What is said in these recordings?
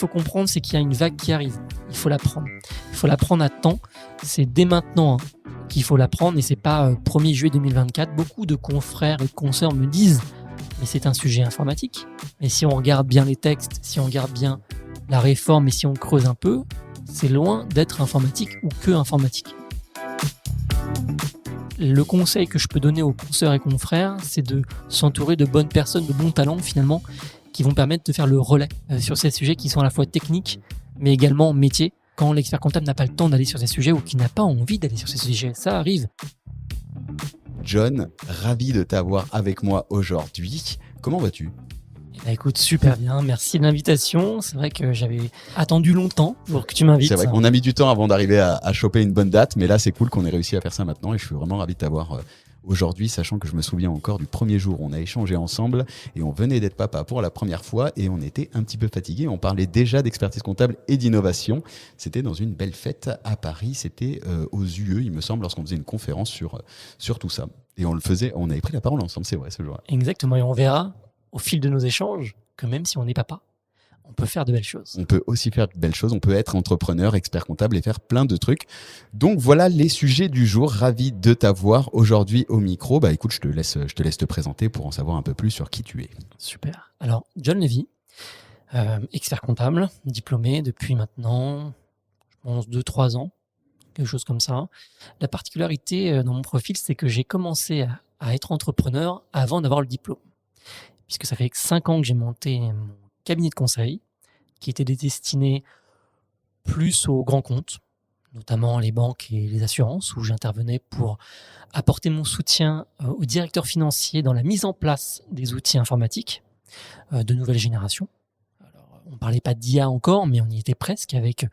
faut comprendre, c'est qu'il y a une vague qui arrive. Il faut la prendre. Il faut la prendre à temps. C'est dès maintenant qu'il faut la prendre et c'est pas 1er juillet 2024. Beaucoup de confrères et de consoeurs me disent mais c'est un sujet informatique. Mais si on regarde bien les textes, si on regarde bien la réforme et si on creuse un peu, c'est loin d'être informatique ou que informatique. Le conseil que je peux donner aux consoeurs et confrères, c'est de s'entourer de bonnes personnes, de bons talents finalement, qui vont permettre de faire le relais sur ces sujets qui sont à la fois techniques, mais également métiers. Quand l'expert comptable n'a pas le temps d'aller sur ces sujets ou qui n'a pas envie d'aller sur ces sujets, ça arrive. John, ravi de t'avoir avec moi aujourd'hui. Comment vas-tu ? Écoute, super bien, merci de l'invitation. C'est vrai que j'avais attendu longtemps pour que tu m'invites. C'est vrai qu'on a mis du temps avant d'arriver à choper une bonne date, mais là c'est cool qu'on ait réussi à faire ça maintenant et je suis vraiment ravi de t'avoir aujourd'hui, sachant que je me souviens encore du premier jour où on a échangé ensemble et on venait d'être papa pour la première fois et on était un petit peu fatigué. On parlait déjà d'expertise comptable et d'innovation. C'était dans une belle fête à Paris, c'était aux UE, il me semble, lorsqu'on faisait une conférence sur tout ça. Et on avait pris la parole ensemble, c'est vrai, ce jour-là. Exactement, et on verra au fil de nos échanges que même si on n'est papa, on peut faire de belles choses. On peut aussi faire de belles choses, on peut être entrepreneur, expert comptable et faire plein de trucs. Donc voilà les sujets du jour, ravi de t'avoir aujourd'hui au micro. Bah écoute, je te laisse te présenter pour en savoir un peu plus sur qui tu es. Super. Alors, John Lévy, expert comptable, diplômé depuis maintenant, je pense 2-3 ans, quelque chose comme ça. La particularité dans mon profil, c'est que j'ai commencé à être entrepreneur avant d'avoir le diplôme. Puisque ça fait 5 ans que j'ai monté mon cabinet de conseil, qui était destiné plus aux grands comptes, notamment les banques et les assurances, où j'intervenais pour apporter mon soutien aux directeurs financiers dans la mise en place des outils informatiques de nouvelle génération. Alors, on ne parlait pas d'IA encore, mais on y était presque, avec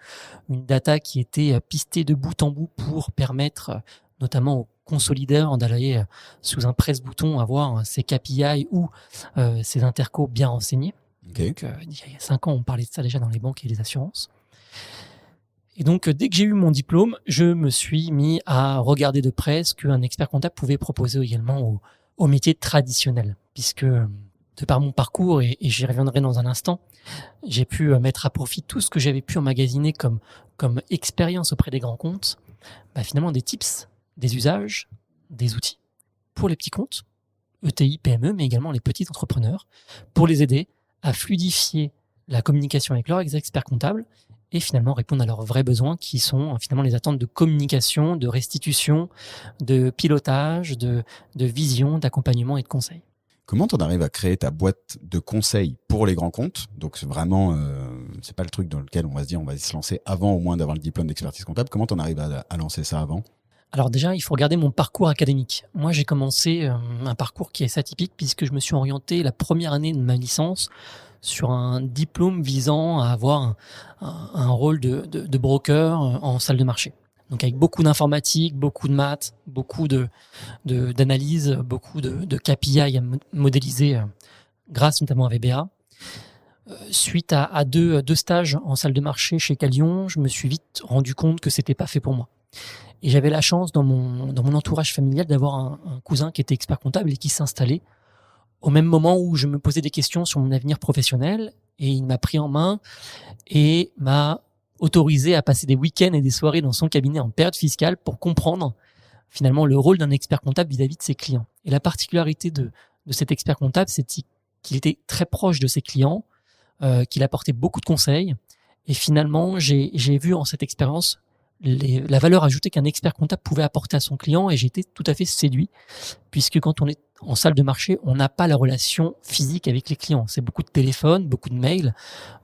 une data qui était pistée de bout en bout pour permettre notamment aux consolideurs d'aller sous un presse-bouton avoir ses KPI ou ses intercos bien renseignés. Okay. Donc, il y a 5 ans, on parlait de ça déjà dans les banques et les assurances. Et donc, dès que j'ai eu mon diplôme, je me suis mis à regarder de près ce qu'un expert comptable pouvait proposer également aux métiers traditionnels. Puisque, de par mon parcours, et j'y reviendrai dans un instant, j'ai pu mettre à profit tout ce que j'avais pu emmagasiner comme expérience auprès des grands comptes, finalement des tips, des usages, des outils pour les petits comptes, ETI, PME, mais également les petits entrepreneurs, pour les aider à fluidifier la communication avec leurs experts comptables et finalement répondre à leurs vrais besoins qui sont finalement les attentes de communication, de restitution, de pilotage, de vision, d'accompagnement et de conseil. Comment t'en arrives à créer ta boîte de conseils pour les grands comptes ? Donc c'est vraiment, c'est pas le truc dans lequel on va se dire on va se lancer avant au moins d'avoir le diplôme d'expertise comptable. Comment t'en arrives à lancer ça avant ? Alors déjà, il faut regarder mon parcours académique. Moi, j'ai commencé un parcours qui est assez atypique puisque je me suis orienté la première année de ma licence sur un diplôme visant à avoir un rôle de broker en salle de marché. Donc avec beaucoup d'informatique, beaucoup de maths, beaucoup d'analyse, beaucoup de KPI à modéliser grâce notamment à VBA. Suite à deux stages en salle de marché chez Calion, je me suis vite rendu compte que c'était pas fait pour moi. Et j'avais la chance dans mon entourage familial d'avoir un cousin qui était expert comptable et qui s'installait au même moment où je me posais des questions sur mon avenir professionnel. Et il m'a pris en main et m'a autorisé à passer des week-ends et des soirées dans son cabinet en période fiscale pour comprendre finalement le rôle d'un expert comptable vis-à-vis de ses clients. Et la particularité de cet expert comptable, c'est qu'il était très proche de ses clients, qu'il apportait beaucoup de conseils. Et finalement, j'ai vu en cette expérience la valeur ajoutée qu'un expert comptable pouvait apporter à son client et j'ai été tout à fait séduit puisque quand on est en salle de marché, on n'a pas la relation physique avec les clients. C'est beaucoup de téléphones, beaucoup de mails,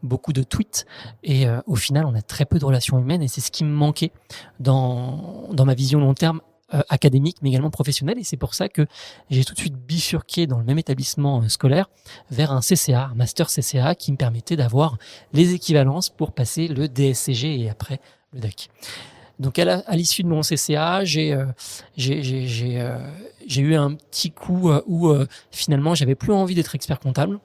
beaucoup de tweets et au final, on a très peu de relations humaines et c'est ce qui me manquait dans ma vision long terme académique mais également professionnelle et c'est pour ça que j'ai tout de suite bifurqué dans le même établissement scolaire vers un CCA, un master CCA qui me permettait d'avoir les équivalences pour passer le DSCG et après le DAC. Donc à l'issue de mon CCA, j'ai eu un petit coup où finalement j'avais plus envie d'être expert comptable.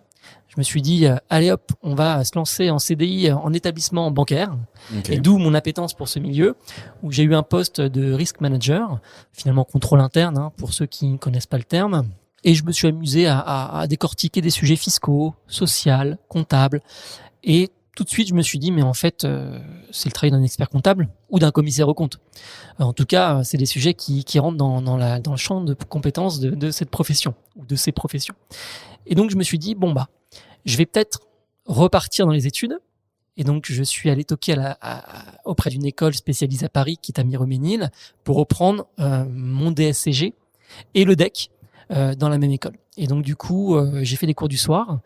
Je me suis dit allez hop, on va se lancer en CDI en établissement bancaire. Okay. Et d'où mon appétence pour ce milieu où j'ai eu un poste de risk manager, finalement contrôle interne pour ceux qui ne connaissent pas le terme. Et je me suis amusé à décortiquer des sujets fiscaux, sociaux, comptables et tout de suite, je me suis dit, mais en fait, c'est le travail d'un expert comptable ou d'un commissaire aux comptes. En tout cas, c'est des sujets qui rentrent dans le champ de compétences de cette profession ou de ces professions. Et donc, je me suis dit, bon, je vais peut-être repartir dans les études. Et donc, je suis allé toquer auprès d'une école spécialisée à Paris, qui est à Miromesnil, pour reprendre mon DSCG et le DEC dans la même école. Et donc, du coup, j'ai fait des cours du soir.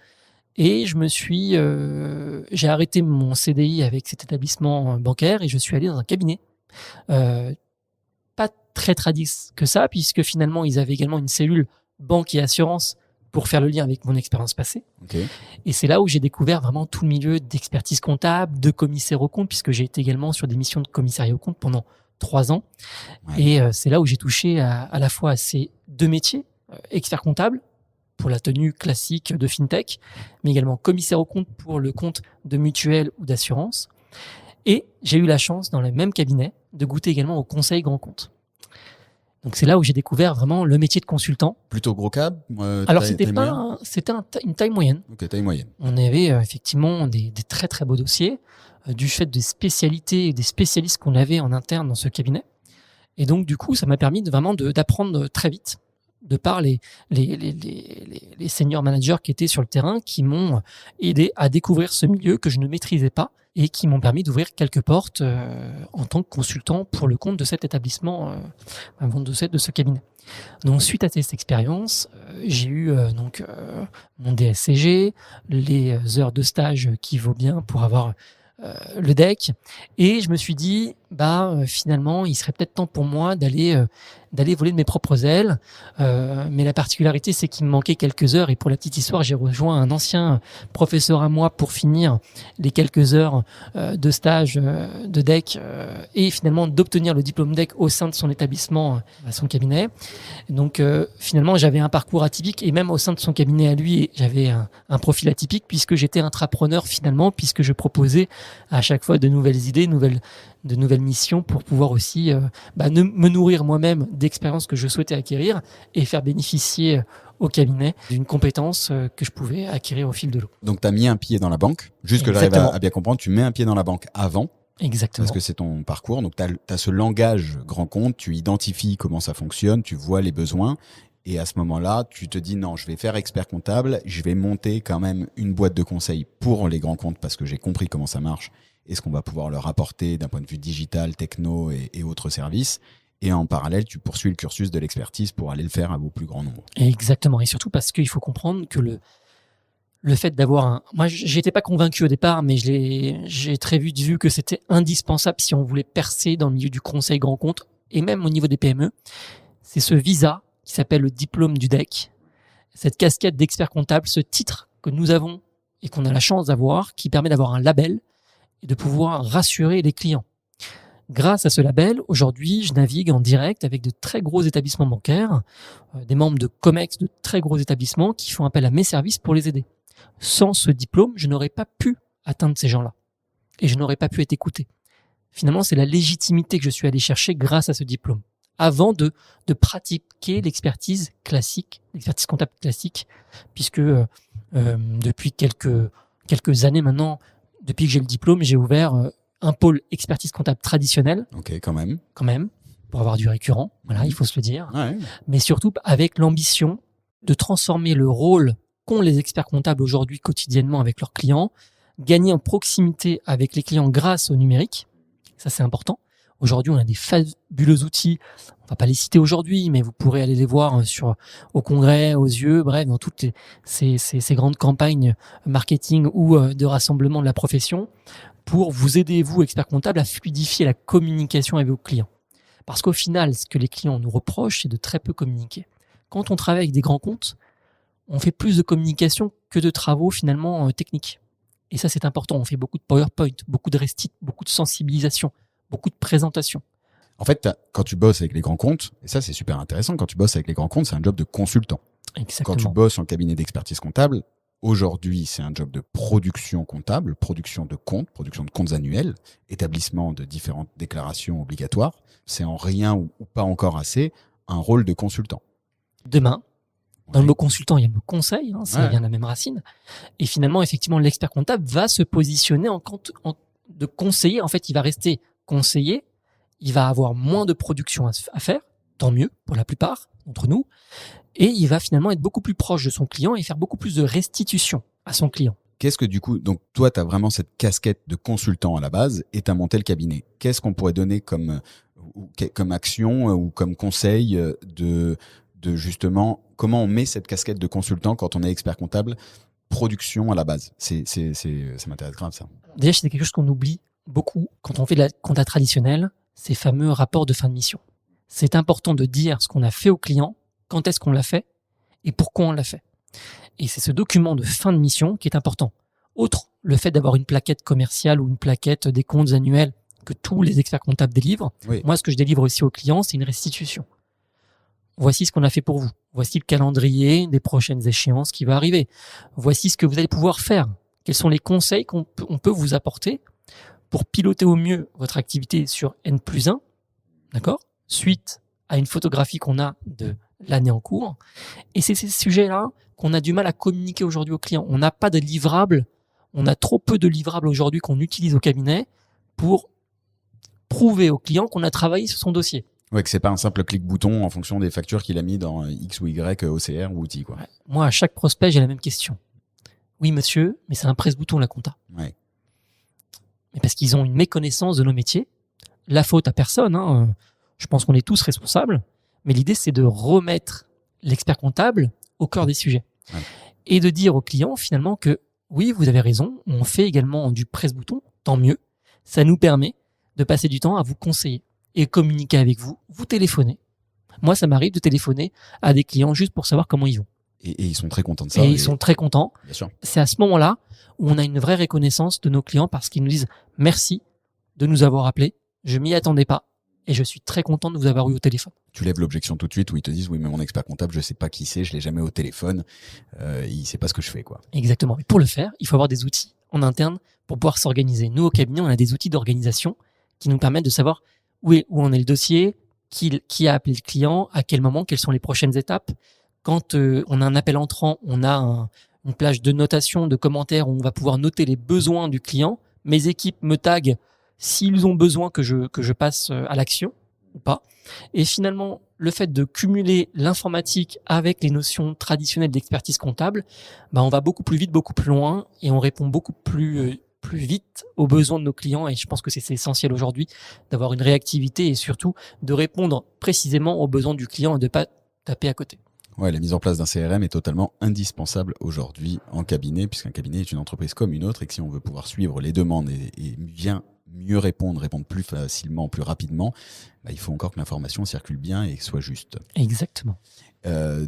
Et j'ai arrêté mon CDI avec cet établissement bancaire et je suis allé dans un cabinet. Pas très tradis que ça, puisque finalement, ils avaient également une cellule banque et assurance pour faire le lien avec mon expérience passée. Okay. Et c'est là où j'ai découvert vraiment tout le milieu d'expertise comptable, de commissaire aux comptes, puisque j'ai été également sur des missions de commissariat aux comptes pendant 3 ans. Ouais. Et c'est là où j'ai touché à la fois à ces 2 métiers, expert comptable, pour la tenue classique de FinTech, mais également commissaire aux comptes pour le compte de mutuelle ou d'assurance. Et j'ai eu la chance, dans le même cabinet, de goûter également au conseil grand compte. Donc c'est là où j'ai découvert vraiment le métier de consultant. Plutôt gros cab Alors c'était une taille moyenne. Ok, taille moyenne. On avait effectivement des très très beaux dossiers, du fait des spécialités et des spécialistes qu'on avait en interne dans ce cabinet. Et donc du coup, ça m'a permis d'apprendre très vite, de par les senior managers qui étaient sur le terrain, qui m'ont aidé à découvrir ce milieu que je ne maîtrisais pas et qui m'ont permis d'ouvrir quelques portes en tant que consultant pour le compte de cet établissement, de ce cabinet. Donc suite à cette expérience, j'ai eu mon DSCG, les heures de stage qui vaut bien pour avoir le DEC, et je me suis dit finalement il serait peut-être temps pour moi d'aller voler de mes propres ailes, mais la particularité c'est qu'il me manquait quelques heures, et pour la petite histoire, j'ai rejoint un ancien professeur à moi pour finir les quelques heures de stage de DEC et finalement d'obtenir le diplôme DEC au sein de son établissement, à son cabinet. Donc finalement j'avais un parcours atypique, et même au sein de son cabinet à lui, j'avais un profil atypique, puisque j'étais intrapreneur finalement, puisque je proposais à chaque fois de nouvelles idées, de nouvelles missions pour pouvoir aussi me nourrir moi-même d'expériences que je souhaitais acquérir et faire bénéficier au cabinet d'une compétence que je pouvais acquérir au fil de l'eau. Donc tu as mis un pied dans la banque, juste que j'arrive à bien comprendre, tu mets un pied dans la banque avant. Exactement. Parce que c'est ton parcours, donc tu as ce langage grand compte, tu identifies comment ça fonctionne, tu vois les besoins. Et à ce moment-là, tu te dis non, je vais faire expert comptable, je vais monter quand même une boîte de conseil pour les grands comptes parce que j'ai compris comment ça marche et ce qu'on va pouvoir leur apporter d'un point de vue digital, techno et autres services. Et en parallèle, tu poursuis le cursus de l'expertise pour aller le faire à vos plus grands nombres. Exactement. Et surtout parce qu'il faut comprendre que le fait d'avoir moi, j'étais pas convaincu au départ, mais j'ai très vite vu que c'était indispensable si on voulait percer dans le milieu du conseil grand compte et même au niveau des PME. C'est ce visa qui s'appelle le diplôme du DEC, cette casquette d'expert comptable, ce titre que nous avons et qu'on a la chance d'avoir, qui permet d'avoir un label et de pouvoir rassurer les clients. Grâce à ce label, aujourd'hui, je navigue en direct avec de très gros établissements bancaires, des membres de COMEX, de très gros établissements qui font appel à mes services pour les aider. Sans ce diplôme, je n'aurais pas pu atteindre ces gens-là et je n'aurais pas pu être écouté. Finalement, c'est la légitimité que je suis allé chercher grâce à ce diplôme, avant de pratiquer l'expertise classique, l'expertise comptable classique, puisque depuis quelques années maintenant, depuis que j'ai le diplôme, j'ai ouvert un pôle expertise comptable traditionnelle. Ok, quand même, pour avoir du récurrent, voilà, il faut se le dire. Ouais. Mais surtout avec l'ambition de transformer le rôle qu'ont les experts comptables aujourd'hui quotidiennement avec leurs clients, gagner en proximité avec les clients grâce au numérique. Ça, c'est important. Aujourd'hui, on a des fabuleux outils. On va pas les citer aujourd'hui, mais vous pourrez aller les voir au congrès, aux yeux, bref, dans toutes ces grandes campagnes marketing ou de rassemblement de la profession, pour vous aider, vous, experts comptables, à fluidifier la communication avec vos clients. Parce qu'au final, ce que les clients nous reprochent, c'est de très peu communiquer. Quand on travaille avec des grands comptes, on fait plus de communication que de travaux finalement techniques. Et ça, c'est important. On fait beaucoup de PowerPoint, beaucoup de restit, beaucoup de sensibilisation, beaucoup de présentation. En fait, quand tu bosses avec les grands comptes, et ça c'est super intéressant, quand tu bosses avec les grands comptes, c'est un job de consultant. Exactement. Quand tu bosses en cabinet d'expertise comptable, aujourd'hui c'est un job de production comptable, production de comptes annuels, établissement de différentes déclarations obligatoires. C'est en rien ou pas encore assez un rôle de consultant. Demain, Dans le mot consultant, il y a le mot conseil, hein, ça Ouais. vient de la même racine. Et finalement, effectivement, l'expert comptable va se positionner de conseiller. En fait, il va rester conseiller. Il va avoir moins de production à faire, tant mieux pour la plupart d'entre nous. Et il va finalement être beaucoup plus proche de son client et faire beaucoup plus de restitution à son client. Qu'est-ce que du coup, donc toi, tu as vraiment cette casquette de consultant à la base et tu as monté le cabinet. Qu'est-ce qu'on pourrait donner comme action ou comme conseil de justement comment on met cette casquette de consultant quand on est expert comptable production à la base? Ça m'intéresse grave ça. Déjà, c'est quelque chose qu'on oublie beaucoup quand on fait de la compta traditionnelle, ces fameux rapports de fin de mission. C'est important de dire ce qu'on a fait au client, quand est-ce qu'on l'a fait et pourquoi on l'a fait. Et c'est ce document de fin de mission qui est important. Outre le fait d'avoir une plaquette commerciale ou une plaquette des comptes annuels que tous les experts comptables délivrent, Oui. moi, ce que je délivre aussi aux clients, c'est une restitution. Voici ce qu'on a fait pour vous. Voici le calendrier des prochaines échéances qui va arriver. Voici ce que vous allez pouvoir faire. Quels sont les conseils qu'on peut vous apporter pour piloter au mieux votre activité sur N+1, d'accord, suite à une photographie qu'on a de l'année en cours. Et c'est ces sujets-là qu'on a du mal à communiquer aujourd'hui aux clients. On n'a pas de livrables, on a trop peu de livrables aujourd'hui qu'on utilise au cabinet pour prouver au client qu'on a travaillé sur son dossier. Ouais, que c'est pas un simple clic-bouton en fonction des factures qu'il a mis dans X ou Y, OCR ou outil, quoi. Ouais. Moi, à chaque prospect, j'ai la même question. Oui, monsieur, mais c'est un presse-bouton, la compta. Ouais. Mais parce qu'ils ont une méconnaissance de nos métiers. La faute à personne, hein. Je pense qu'on est tous responsables. Mais l'idée, c'est de remettre l'expert comptable au cœur des sujets. Ouais. Et de dire aux clients, finalement, que oui, vous avez raison, on fait également du presse-bouton, tant mieux. Ça nous permet de passer du temps à vous conseiller et communiquer avec vous, vous téléphoner. Moi, ça m'arrive de téléphoner à des clients juste pour savoir comment ils vont. Et ils sont très contents de ça. Et ils sont très contents. Bien sûr. C'est à ce moment-là où on a une vraie reconnaissance de nos clients parce qu'ils nous disent merci de nous avoir appelés, je m'y attendais pas et je suis très content de vous avoir eu au téléphone. Tu lèves l'objection tout de suite où ils te disent oui mais mon expert comptable je sais pas qui c'est, je l'ai jamais au téléphone, il sait pas ce que je fais quoi. Exactement. Et pour le faire, il faut avoir des outils en interne pour pouvoir s'organiser. Nous au cabinet, on a des outils d'organisation qui nous permettent de savoir où en est le dossier, qui a appelé le client, à quel moment, quelles sont les prochaines étapes. Quand on a un appel entrant, on a une plage de notation, de commentaires où on va pouvoir noter les besoins du client. Mes équipes me taguent s'ils ont besoin que je passe à l'action ou pas. Et finalement, le fait de cumuler l'informatique avec les notions traditionnelles d'expertise comptable, on va beaucoup plus vite, beaucoup plus loin et on répond beaucoup plus vite aux besoins de nos clients. Et je pense que c'est essentiel aujourd'hui d'avoir une réactivité et surtout de répondre précisément aux besoins du client et de pas taper à côté. Ouais, la mise en place d'un CRM est totalement indispensable aujourd'hui en cabinet, puisqu'un cabinet est une entreprise comme une autre et que si on veut pouvoir suivre les demandes et bien mieux répondre plus facilement, plus rapidement, il faut encore que l'information circule bien et soit juste. Exactement.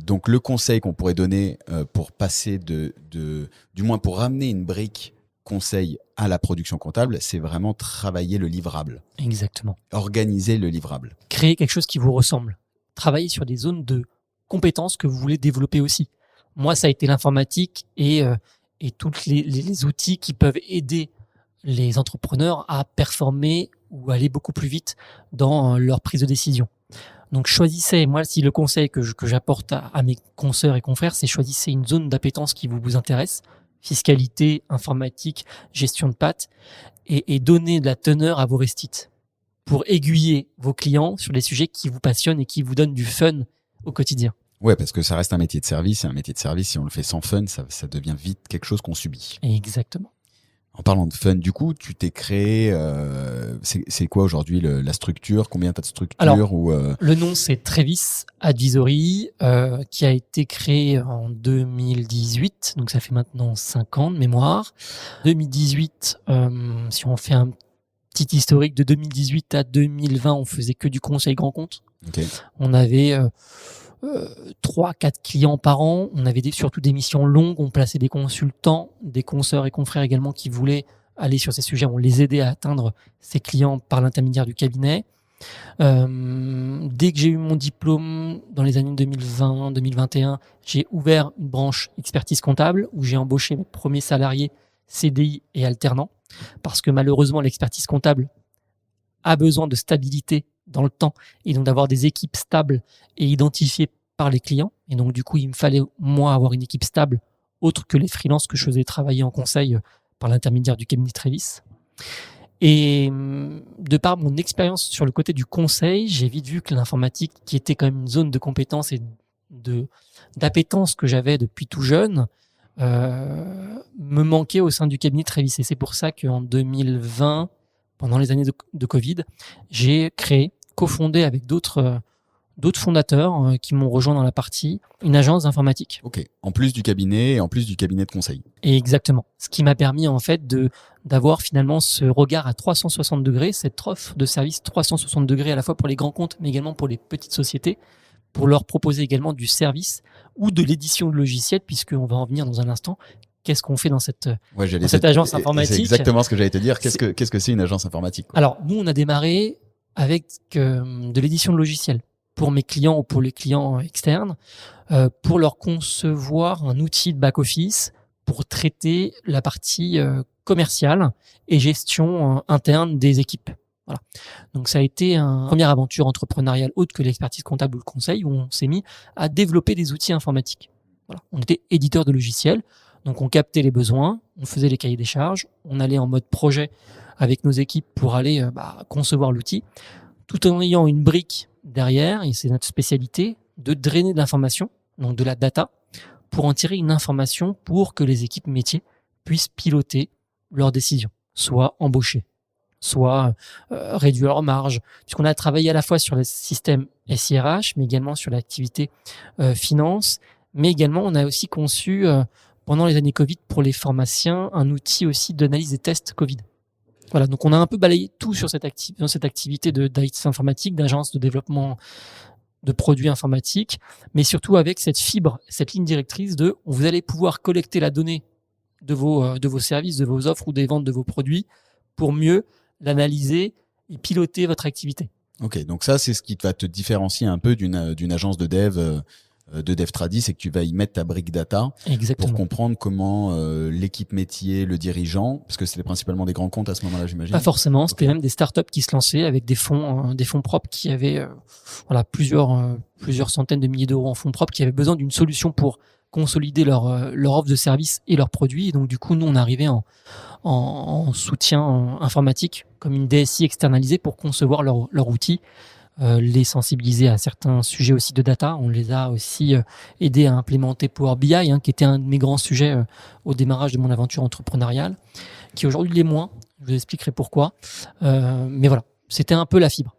Donc le conseil qu'on pourrait donner pour passer du moins pour ramener une brique conseil à la production comptable, c'est vraiment travailler le livrable. Exactement. Organiser le livrable. Créer quelque chose qui vous ressemble. Travailler sur des zones de compétences que vous voulez développer aussi. Moi, ça a été l'informatique et tous les outils qui peuvent aider les entrepreneurs à performer ou aller beaucoup plus vite dans leur prise de décision. Donc choisissez, moi si le conseil que j'apporte à mes consoeurs et confrères, c'est choisissez une zone d'appétence qui vous intéresse, fiscalité, informatique, gestion de pattes, et donnez de la teneur à vos restites pour aiguiller vos clients sur les sujets qui vous passionnent et qui vous donnent du fun au quotidien. Ouais, parce que ça reste un métier de service, et un métier de service, si on le fait sans fun, ça devient vite quelque chose qu'on subit. Exactement. En parlant de fun, du coup, tu t'es créé, c'est quoi aujourd'hui la structure? Combien t'as de structures? Alors, le nom c'est Trevis Advisory, qui a été créé en 2018, donc ça fait maintenant 5 ans de mémoire. 2018, si on fait un petit historique de 2018 à 2020, on faisait que du conseil grand compte. Okay. On avait 3-4 clients par an. On avait surtout des missions longues. On plaçait des consultants, des consoeurs et confrères également qui voulaient aller sur ces sujets. On les aidait à atteindre ces clients par l'intermédiaire du cabinet. Dès que j'ai eu mon diplôme dans les années 2020-2021, j'ai ouvert une branche expertise comptable où j'ai embauché mes premiers salariés CDI et alternants parce que malheureusement l'expertise comptable a besoin de stabilité dans le temps et donc d'avoir des équipes stables et identifiées par les clients. Et donc, du coup, il me fallait, moi, avoir une équipe stable, autre que les freelances que je faisais travailler en conseil par l'intermédiaire du cabinet Trévis. Et de par mon expérience sur le côté du conseil, j'ai vite vu que l'informatique, qui était quand même une zone de compétence et d'appétence que j'avais depuis tout jeune, me manquait au sein du cabinet Trévis. Et c'est pour ça qu'en 2020, pendant les années de Covid, j'ai cofondé avec d'autres fondateurs qui m'ont rejoint dans la partie, une agence d'informatique. Ok. En plus du cabinet et en plus du cabinet de conseil. Et exactement. Ce qui m'a permis en fait d'avoir finalement ce regard à 360 degrés, cette offre de service 360 degrés à la fois pour les grands comptes, mais également pour les petites sociétés, pour leur proposer également du service ou de l'édition de logiciels, puisqu'on va en venir dans un instant. Qu'est-ce qu'on fait dans cette agence informatique? C'est exactement ce que j'allais te dire. Qu'est-ce que c'est une agence informatique, quoi? Alors, nous, on a démarré avec de l'édition de logiciels pour mes clients ou pour les clients externes, pour leur concevoir un outil de back-office pour traiter la partie commerciale et gestion interne des équipes. Voilà. Donc ça a été une première aventure entrepreneuriale autre que l'expertise comptable ou le conseil, où on s'est mis à développer des outils informatiques. Voilà. On était éditeur de logiciels, donc on captait les besoins, on faisait les cahiers des charges, on allait en mode projet avec nos équipes pour aller concevoir l'outil, tout en ayant une brique derrière, et c'est notre spécialité, de drainer de l'information, donc de la data, pour en tirer une information pour que les équipes métiers puissent piloter leurs décisions, soit embaucher, soit réduire leur marge, puisqu'on a travaillé à la fois sur le système SIRH, mais également sur l'activité finance, mais également on a aussi conçu, pendant les années Covid, pour les pharmaciens, un outil aussi d'analyse des tests Covid. Voilà, donc on a un peu balayé tout sur cette activité d'IT informatique, d'agence de développement de produits informatiques, mais surtout avec cette fibre, cette ligne directrice de vous allez pouvoir collecter la donnée de vos services, de vos offres ou des ventes de vos produits pour mieux l'analyser et piloter votre activité. Ok, donc ça c'est ce qui va te différencier un peu d'une agence de dev tradi, c'est que tu vas y mettre ta brique data. Exactement. Pour comprendre comment l'équipe métier, le dirigeant, parce que c'était principalement des grands comptes à ce moment-là, j'imagine. Pas forcément, c'était même des startups qui se lançaient avec des fonds propres qui avaient plusieurs centaines de milliers d'euros en fonds propres, qui avaient besoin d'une solution pour consolider leur offre de services et leurs produits. Et donc du coup, nous on arrivait en soutien informatique comme une DSI externalisée pour concevoir leur outil. Les sensibiliser à certains sujets aussi de data. On les a aussi aidés à implémenter Power BI, qui était un de mes grands sujets au démarrage de mon aventure entrepreneuriale, qui aujourd'hui l'est moins. Je vous expliquerai pourquoi. Mais voilà, c'était un peu la fibre.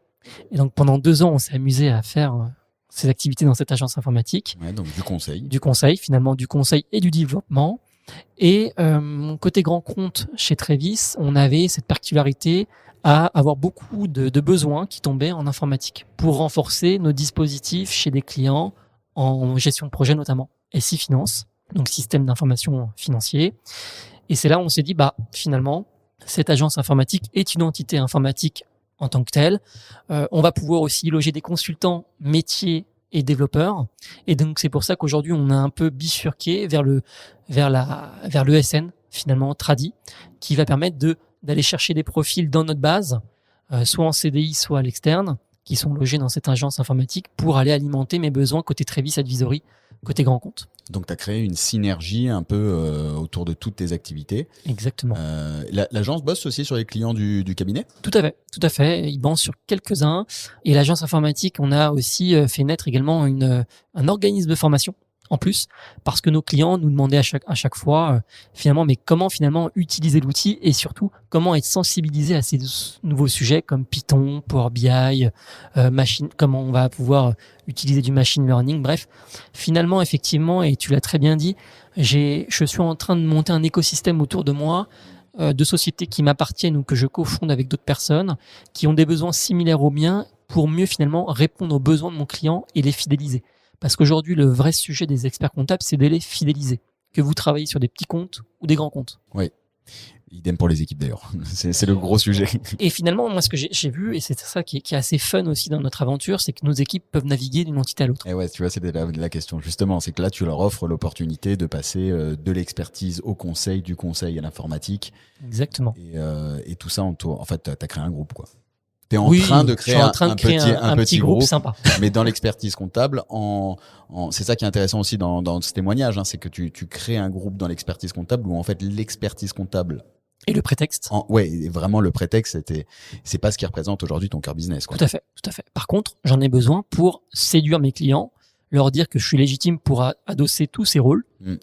Et donc pendant 2 ans, on s'est amusé à faire ces activités dans cette agence informatique. Ouais, donc du conseil. Du conseil, finalement, du conseil et du développement. Et côté grand compte chez Trévis, on avait cette particularité à avoir beaucoup de besoins qui tombaient en informatique pour renforcer nos dispositifs chez des clients en gestion de projet, notamment SI Finance, donc système d'information financier. Et c'est là où on s'est dit, finalement, cette agence informatique est une entité informatique en tant que telle. On va pouvoir aussi loger des consultants métiers et développeurs. Et donc, c'est pour ça qu'aujourd'hui, on a un peu bifurqué vers le ESN, finalement, tradi, qui va permettre d'aller chercher des profils dans notre base, soit en CDI, soit à l'externe, qui sont logés dans cette agence informatique pour aller alimenter mes besoins côté Trévis Advisory, côté grand compte. Donc, tu as créé une synergie un peu autour de toutes tes activités. Exactement. L'agence bosse aussi sur les clients du cabinet ? Tout à fait. Ils bossent sur quelques-uns. Et l'agence informatique, on a aussi fait naître également un organisme de formation en plus, parce que nos clients nous demandaient à chaque fois mais comment finalement utiliser l'outil et surtout comment être sensibilisé à ces nouveaux sujets comme Python, Power BI, comment on va pouvoir utiliser du machine learning. Bref, finalement, effectivement, et tu l'as très bien dit, je suis en train de monter un écosystème autour de moi de sociétés qui m'appartiennent ou que je cofonde avec d'autres personnes qui ont des besoins similaires aux miens pour mieux finalement répondre aux besoins de mon client et les fidéliser. Parce qu'aujourd'hui, le vrai sujet des experts comptables, c'est de les fidéliser. Que vous travaillez sur des petits comptes ou des grands comptes. Oui. Idem pour les équipes d'ailleurs. C'est le gros sujet. Et finalement, moi, ce que j'ai vu, et c'est ça qui est assez fun aussi dans notre aventure, c'est que nos équipes peuvent naviguer d'une entité à l'autre. Et ouais, tu vois, c'était la question justement. C'est que là, tu leur offres l'opportunité de passer de l'expertise au conseil, du conseil à l'informatique. Exactement. Et tout ça, en fait, tu as créé un groupe, quoi. Tu es en Oui, train de je suis créer en train de créer un petit groupe groupe, sympa. mais dans l'expertise comptable, c'est ça qui est intéressant aussi dans ce témoignage, hein, c'est que tu crées un groupe dans l'expertise comptable où en fait l'expertise comptable, Et le prétexte. ouais, vraiment le prétexte, c'est pas ce qui représente aujourd'hui ton cœur business, quoi. Tout à fait, tout à fait. Par contre, j'en ai besoin pour séduire mes clients, leur dire que je suis légitime pour adosser tous ces rôles. Mm.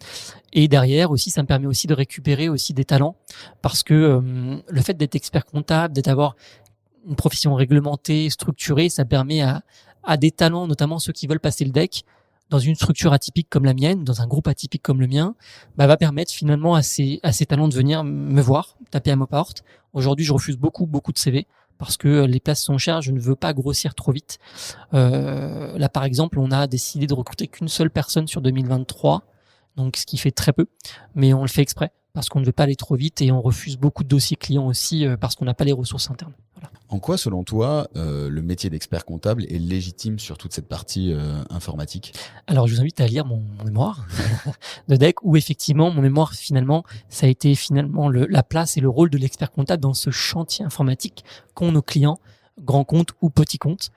Et derrière aussi, ça me permet aussi de récupérer aussi des talents, parce que le fait d'être expert comptable, d'avoir une profession réglementée, structurée, ça permet à des talents, notamment ceux qui veulent passer le deck, dans une structure atypique comme la mienne, dans un groupe atypique comme le mien, va permettre finalement à ces talents de venir me voir, taper à ma porte. Aujourd'hui, je refuse beaucoup de CV parce que les places sont chères, je ne veux pas grossir trop vite. Là, par exemple, on a décidé de recruter qu'une seule personne sur 2023, donc ce qui fait très peu, mais on le fait exprès parce qu'on ne veut pas aller trop vite et on refuse beaucoup de dossiers clients aussi parce qu'on n'a pas les ressources internes. Voilà. En quoi, selon toi, le métier d'expert comptable est légitime sur toute cette partie informatique? Alors, je vous invite à lire mon mémoire de DEC, où effectivement, mon mémoire, finalement, ça a été finalement la place et le rôle de l'expert comptable dans ce chantier informatique qu'ont nos clients, grands comptes ou petits comptes.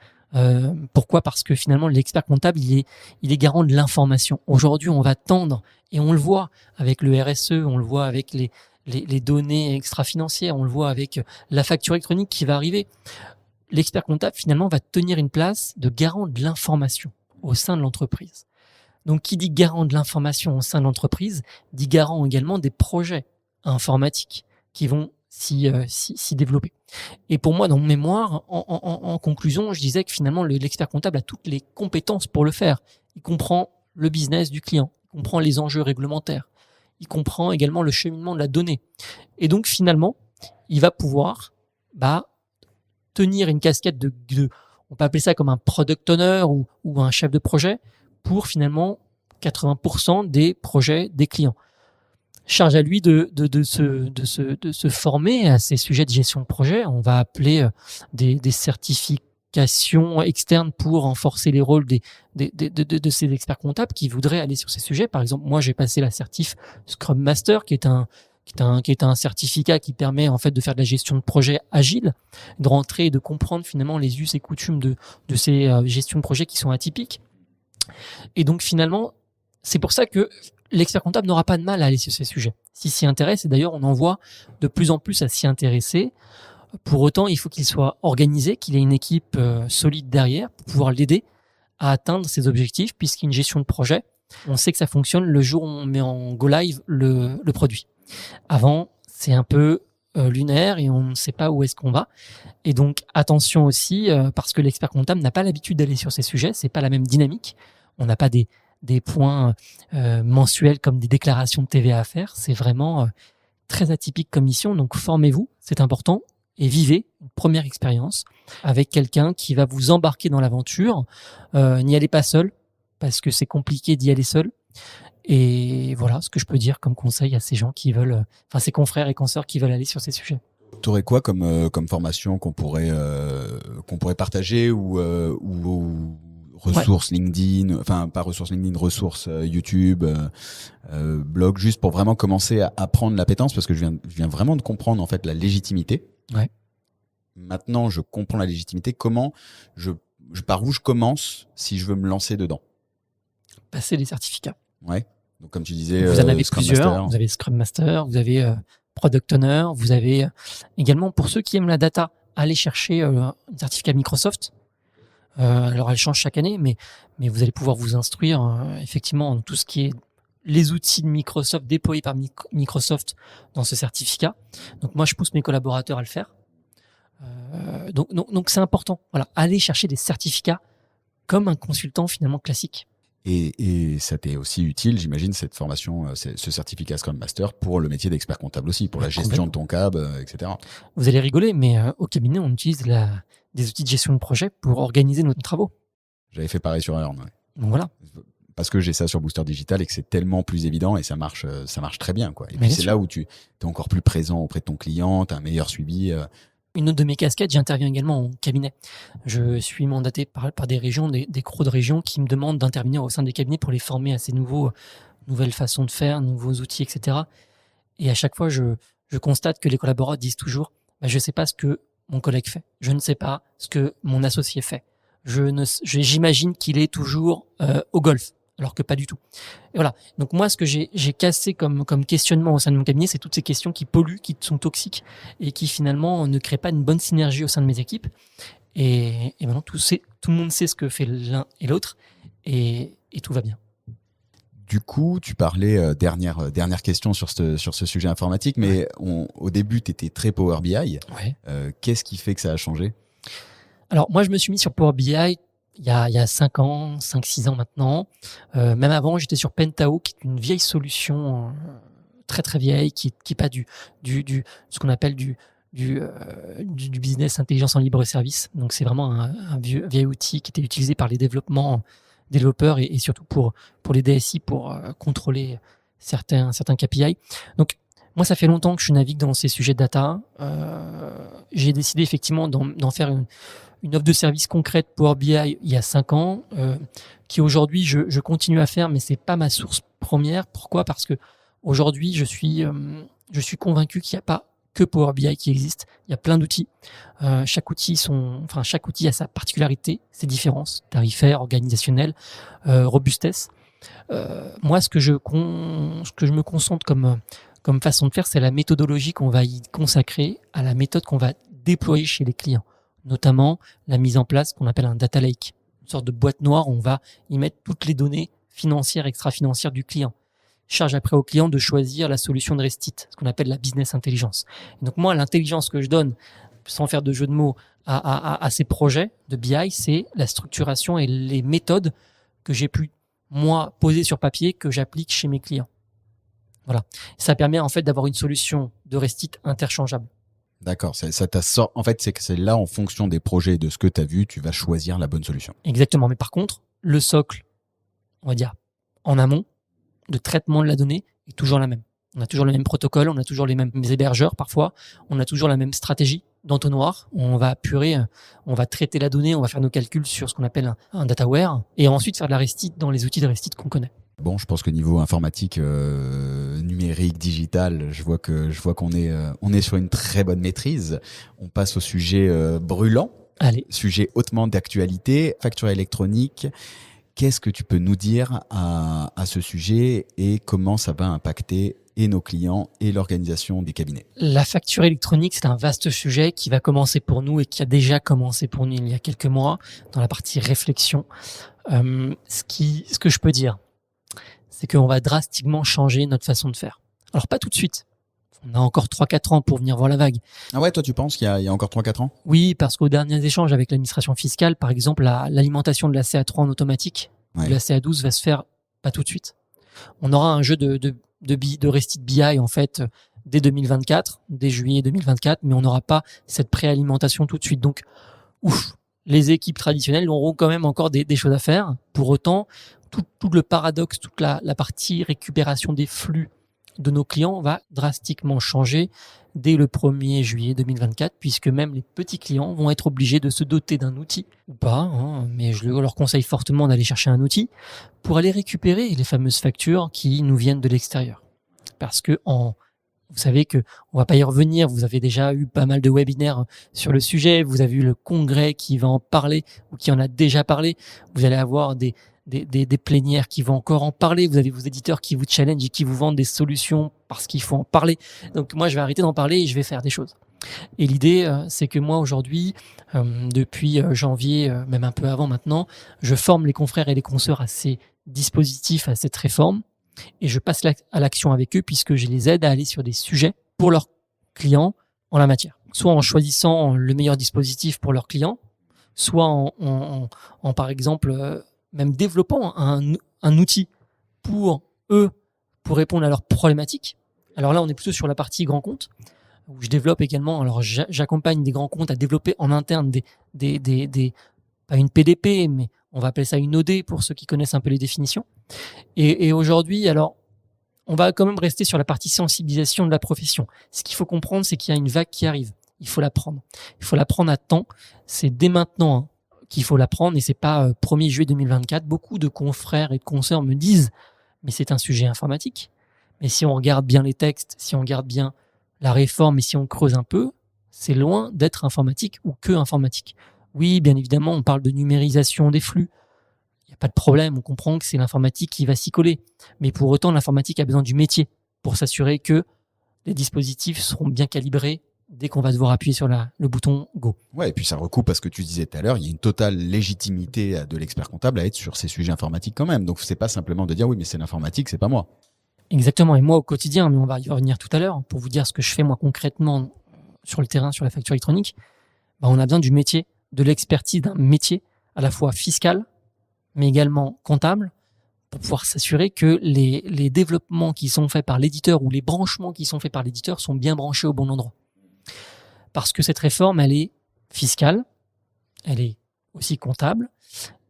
Pourquoi? Parce que finalement, l'expert comptable, il est garant de l'information. Aujourd'hui, on va tendre, et on le voit avec le RSE, on le voit avec les données extra-financières, on le voit avec la facture électronique qui va arriver. L'expert comptable, finalement, va tenir une place de garant de l'information au sein de l'entreprise. Donc, qui dit garant de l'information au sein de l'entreprise, dit garant également des projets informatiques qui vont s'y développer. Et pour moi, dans mon mémoire, en conclusion, je disais que finalement, l'expert comptable a toutes les compétences pour le faire. Il comprend le business du client, il comprend les enjeux réglementaires, il comprend également le cheminement de la donnée. Et donc, finalement, il va pouvoir tenir une casquette on peut appeler ça comme un product owner ou un chef de projet pour finalement 80% des projets des clients. Charge à lui de se former à ces sujets de gestion de projet. On va appeler des certifications externes pour renforcer les rôles de ces experts comptables qui voudraient aller sur ces sujets. Par exemple, moi, j'ai passé la certif Scrum Master, qui est un certificat qui permet en fait de faire de la gestion de projet agile, de rentrer et de comprendre finalement les us et coutumes de ces gestions de projet qui sont atypiques. Et donc finalement, c'est pour ça que l'expert comptable n'aura pas de mal à aller sur ces sujets. S'il s'y intéresse, et d'ailleurs on en voit de plus en plus à s'y intéresser, pour autant il faut qu'il soit organisé, qu'il ait une équipe solide derrière pour pouvoir l'aider à atteindre ses objectifs, puisqu'une gestion de projet, on sait que ça fonctionne le jour où on met en go live le produit. Avant, c'est un peu lunaire et on ne sait pas où est-ce qu'on va. Et donc attention aussi, parce que l'expert comptable n'a pas l'habitude d'aller sur ces sujets, c'est pas la même dynamique. On n'a pas des points mensuels comme des déclarations de TVA à faire. C'est vraiment très atypique comme mission. Donc formez-vous, c'est important, et vivez une première expérience avec quelqu'un qui va vous embarquer dans l'aventure. N'y allez pas seul, parce que c'est compliqué d'y aller seul. Et voilà ce que je peux dire comme conseil à ces gens qui veulent, ces confrères et consoeurs qui veulent aller sur ces sujets. Tu aurais quoi comme formation qu'on pourrait partager ou ressources LinkedIn, enfin pas ressources LinkedIn, ressources YouTube, blog, juste pour vraiment commencer à apprendre l'appétence, parce que je viens vraiment de comprendre en fait la légitimité. Ouais. Maintenant, je comprends la légitimité. Comment par où je commence si je veux me lancer dedans? Passer les certificats. Ouais. Donc comme tu disais, vous en avez Scrum plusieurs. Master. Vous avez Scrum Master, vous avez Product Owner, vous avez également, pour ceux qui aiment la data, allez chercher un certificat Microsoft. Alors elle change chaque année, mais vous allez pouvoir vous instruire effectivement en tout ce qui est les outils de Microsoft déployés par Microsoft dans ce certificat. Donc moi je pousse mes collaborateurs à le faire. Donc c'est important. Voilà, allez chercher des certificats comme un consultant finalement classique. Et ça t'est aussi utile, j'imagine, cette formation, ce certificat Scrum Master pour le métier d'expert comptable aussi, pour la gestion de ton CAB, etc. Vous allez rigoler, mais au cabinet, on utilise des outils de gestion de projet pour organiser nos travaux. J'avais fait pareil sur Earn. Ouais. Donc voilà. Parce que j'ai ça sur Booster Digital et que c'est tellement plus évident et ça marche très bien, quoi. Et puis c'est là où tu es encore plus présent auprès de ton client, tu as un meilleur suivi. Une autre de mes casquettes, j'interviens également en cabinet. Je suis mandaté par des régions, des CRO de régions qui me demandent d'intervenir au sein des cabinets pour les former à ces nouvelles façons de faire, nouveaux outils, etc. Et à chaque fois, je constate que les collaborateurs disent toujours je ne sais pas ce que mon collègue fait. Je ne sais pas ce que mon associé fait. J'imagine qu'il est toujours au golf, alors que pas du tout. Et voilà. Donc moi, ce que j'ai cassé comme questionnement au sein de mon cabinet, c'est toutes ces questions qui polluent, qui sont toxiques et qui finalement ne créent pas une bonne synergie au sein de mes équipes. Et maintenant, tout le monde sait ce que fait l'un et l'autre et tout va bien. Du coup, tu parlais, dernière question sur ce sujet informatique, mais au début, tu étais très Power BI. Ouais. Qu'est-ce qui fait que ça a changé ? Alors, moi, je me suis mis sur Power BI il y a 5-6 ans maintenant. Même avant, j'étais sur Pentao, qui est une vieille solution très très vieille, qui est pas ce qu'on appelle du business intelligence en libre service. Donc, c'est vraiment un vieil outil qui était utilisé par les développeurs et surtout pour les DSI pour contrôler certains KPI. Donc, moi, ça fait longtemps que je navigue dans ces sujets de data. J'ai décidé effectivement d'en faire une offre de service concrète Power BI il y a 5 ans, qui aujourd'hui je continue à faire, mais c'est pas ma source première. Pourquoi ? Parce que aujourd'hui je suis convaincu qu'il n'y a pas que Power BI qui existe. Il y a plein d'outils. Chaque outil a sa particularité, ses différences tarifaires, organisationnelles, robustesse. Moi, ce que je me concentre comme façon de faire, c'est la méthodologie qu'on va y consacrer à la méthode qu'on va déployer chez les clients. Notamment la mise en place qu'on appelle un data lake, une sorte de boîte noire où on va y mettre toutes les données financières, extra-financières du client. Charge après au client de choisir la solution de Restit, ce qu'on appelle la business intelligence. Et donc moi, l'intelligence que je donne, sans faire de jeu de mots, à ces projets de BI, c'est la structuration et les méthodes que j'ai pu, moi, poser sur papier, que j'applique chez mes clients. Voilà. Ça permet en fait d'avoir une solution de Restit interchangeable. D'accord, en fait, c'est que c'est là, en fonction des projets et de ce que tu as vu, tu vas choisir la bonne solution. Exactement, mais par contre, le socle, on va dire, en amont, de traitement de la donnée est toujours la même. On a toujours le même protocole, on a toujours les mêmes hébergeurs parfois, on a toujours la même stratégie d'entonnoir. On va apurer, on va traiter la donnée, on va faire nos calculs sur ce qu'on appelle un dataware et ensuite faire de la Restit dans les outils de Restit qu'on connaît. Bon, je pense que niveau informatique, numérique, digital, je vois qu'on est sur une très bonne maîtrise. On passe au sujet brûlant. Allez. Sujet hautement d'actualité, facture électronique. Qu'est-ce que tu peux nous dire à ce sujet et comment ça va impacter et nos clients et l'organisation des cabinets ? La facture électronique, c'est un vaste sujet qui va commencer pour nous et qui a déjà commencé pour nous il y a quelques mois dans la partie réflexion. Ce que je peux dire, c'est qu'on va drastiquement changer notre façon de faire. Alors pas tout de suite. On a encore 3-4 ans pour venir voir la vague. Ah ouais, toi tu penses qu'il y a encore 3-4 ans ? Oui, parce qu'aux derniers échanges avec l'administration fiscale, par exemple, l'alimentation de la CA3 en automatique, de la CA12 va se faire pas tout de suite. On aura un jeu de Restit BI en fait dès 2024, dès juillet 2024, mais on n'aura pas cette préalimentation tout de suite. Donc, les équipes traditionnelles auront quand même encore des choses à faire. Pour autant, tout le paradoxe, toute la partie récupération des flux de nos clients va drastiquement changer dès le 1er juillet 2024, puisque même les petits clients vont être obligés de se doter d'un outil, ou pas, mais je leur conseille fortement d'aller chercher un outil pour aller récupérer les fameuses factures qui nous viennent de l'extérieur. Parce que vous savez que on va pas y revenir, vous avez déjà eu pas mal de webinaires sur le sujet, vous avez eu le congrès qui va en parler ou qui en a déjà parlé, vous allez avoir des plénières qui vont encore en parler, vous avez vos éditeurs qui vous challenge et qui vous vendent des solutions parce qu'il faut en parler. Donc moi je vais arrêter d'en parler et je vais faire des choses. Et l'idée c'est que moi aujourd'hui, depuis janvier, même un peu avant maintenant, je forme les confrères et les consoeurs à ces dispositifs, à cette réforme. Et je passe à l'action avec eux puisque je les aide à aller sur des sujets pour leurs clients en la matière. Soit en choisissant le meilleur dispositif pour leurs clients, soit en par exemple, même développant un outil pour eux, pour répondre à leurs problématiques. Alors là, on est plutôt sur la partie grand compte, où je développe également, alors j'accompagne des grands comptes à développer en interne pas une PDP, mais on va appeler ça une OD pour ceux qui connaissent un peu les définitions. Et aujourd'hui, alors, on va quand même rester sur la partie sensibilisation de la profession. Ce qu'il faut comprendre, c'est qu'il y a une vague qui arrive. Il faut la prendre. Il faut la prendre à temps. C'est dès maintenant qu'il faut la prendre et c'est pas 1er juillet 2024. Beaucoup de confrères et de consoeurs me disent, mais c'est un sujet informatique. Mais si on regarde bien les textes, si on regarde bien la réforme et si on creuse un peu, c'est loin d'être informatique ou que informatique. Oui, bien évidemment, on parle de numérisation des flux. Il n'y a pas de problème, on comprend que c'est l'informatique qui va s'y coller. Mais pour autant, l'informatique a besoin du métier pour s'assurer que les dispositifs seront bien calibrés dès qu'on va devoir appuyer sur le bouton Go. Ouais, et puis ça recoupe à ce que tu disais tout à l'heure, il y a une totale légitimité de l'expert comptable à être sur ces sujets informatiques quand même. Donc c'est pas simplement de dire oui, mais c'est l'informatique, c'est pas moi. Exactement, et moi au quotidien, mais on va y revenir tout à l'heure, pour vous dire ce que je fais moi concrètement sur le terrain, sur la facture électronique, on a besoin du métier, de l'expertise d'un métier à la fois fiscal, mais également comptable, pour pouvoir s'assurer que les développements qui sont faits par l'éditeur ou les branchements qui sont faits par l'éditeur sont bien branchés au bon endroit. Parce que cette réforme, elle est fiscale, elle est aussi comptable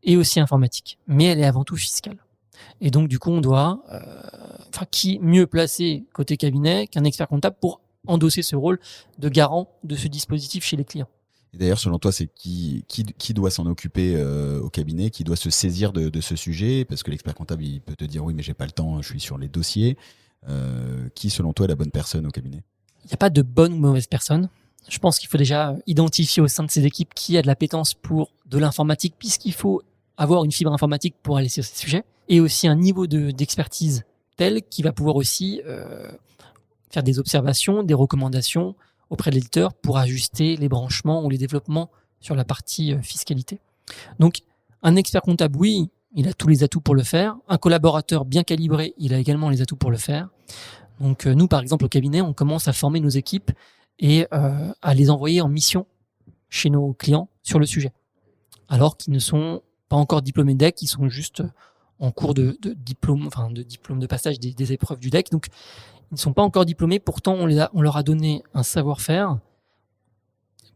et aussi informatique, mais elle est avant tout fiscale. Et donc, du coup, on doit, qui mieux placé côté cabinet qu'un expert comptable pour endosser ce rôle de garant de ce dispositif chez les clients. Et d'ailleurs, selon toi, c'est qui doit s'en occuper au cabinet, qui doit se saisir de ce sujet? Parce que l'expert comptable, il peut te dire oui, mais j'ai pas le temps, je suis sur les dossiers. Qui, selon toi, est la bonne personne au cabinet? Il n'y a pas de bonne ou mauvaise personne. Je pense qu'il faut déjà identifier au sein de ces équipes qui a de l'appétence pour de l'informatique, puisqu'il faut avoir une fibre informatique pour aller sur ces sujets, et aussi un niveau d'expertise tel qu'il va pouvoir aussi faire des observations, des recommandations auprès de l'éditeur pour ajuster les branchements ou les développements sur la partie fiscalité. Donc, un expert comptable, oui, il a tous les atouts pour le faire. Un collaborateur bien calibré, il a également les atouts pour le faire. Donc, nous, par exemple, au cabinet, on commence à former nos équipes et à les envoyer en mission chez nos clients sur le sujet. Alors qu'ils ne sont pas encore diplômés DEC, ils sont juste en cours de diplôme de passage des épreuves du DEC. Donc, ils ne sont pas encore diplômés, pourtant on leur a donné un savoir-faire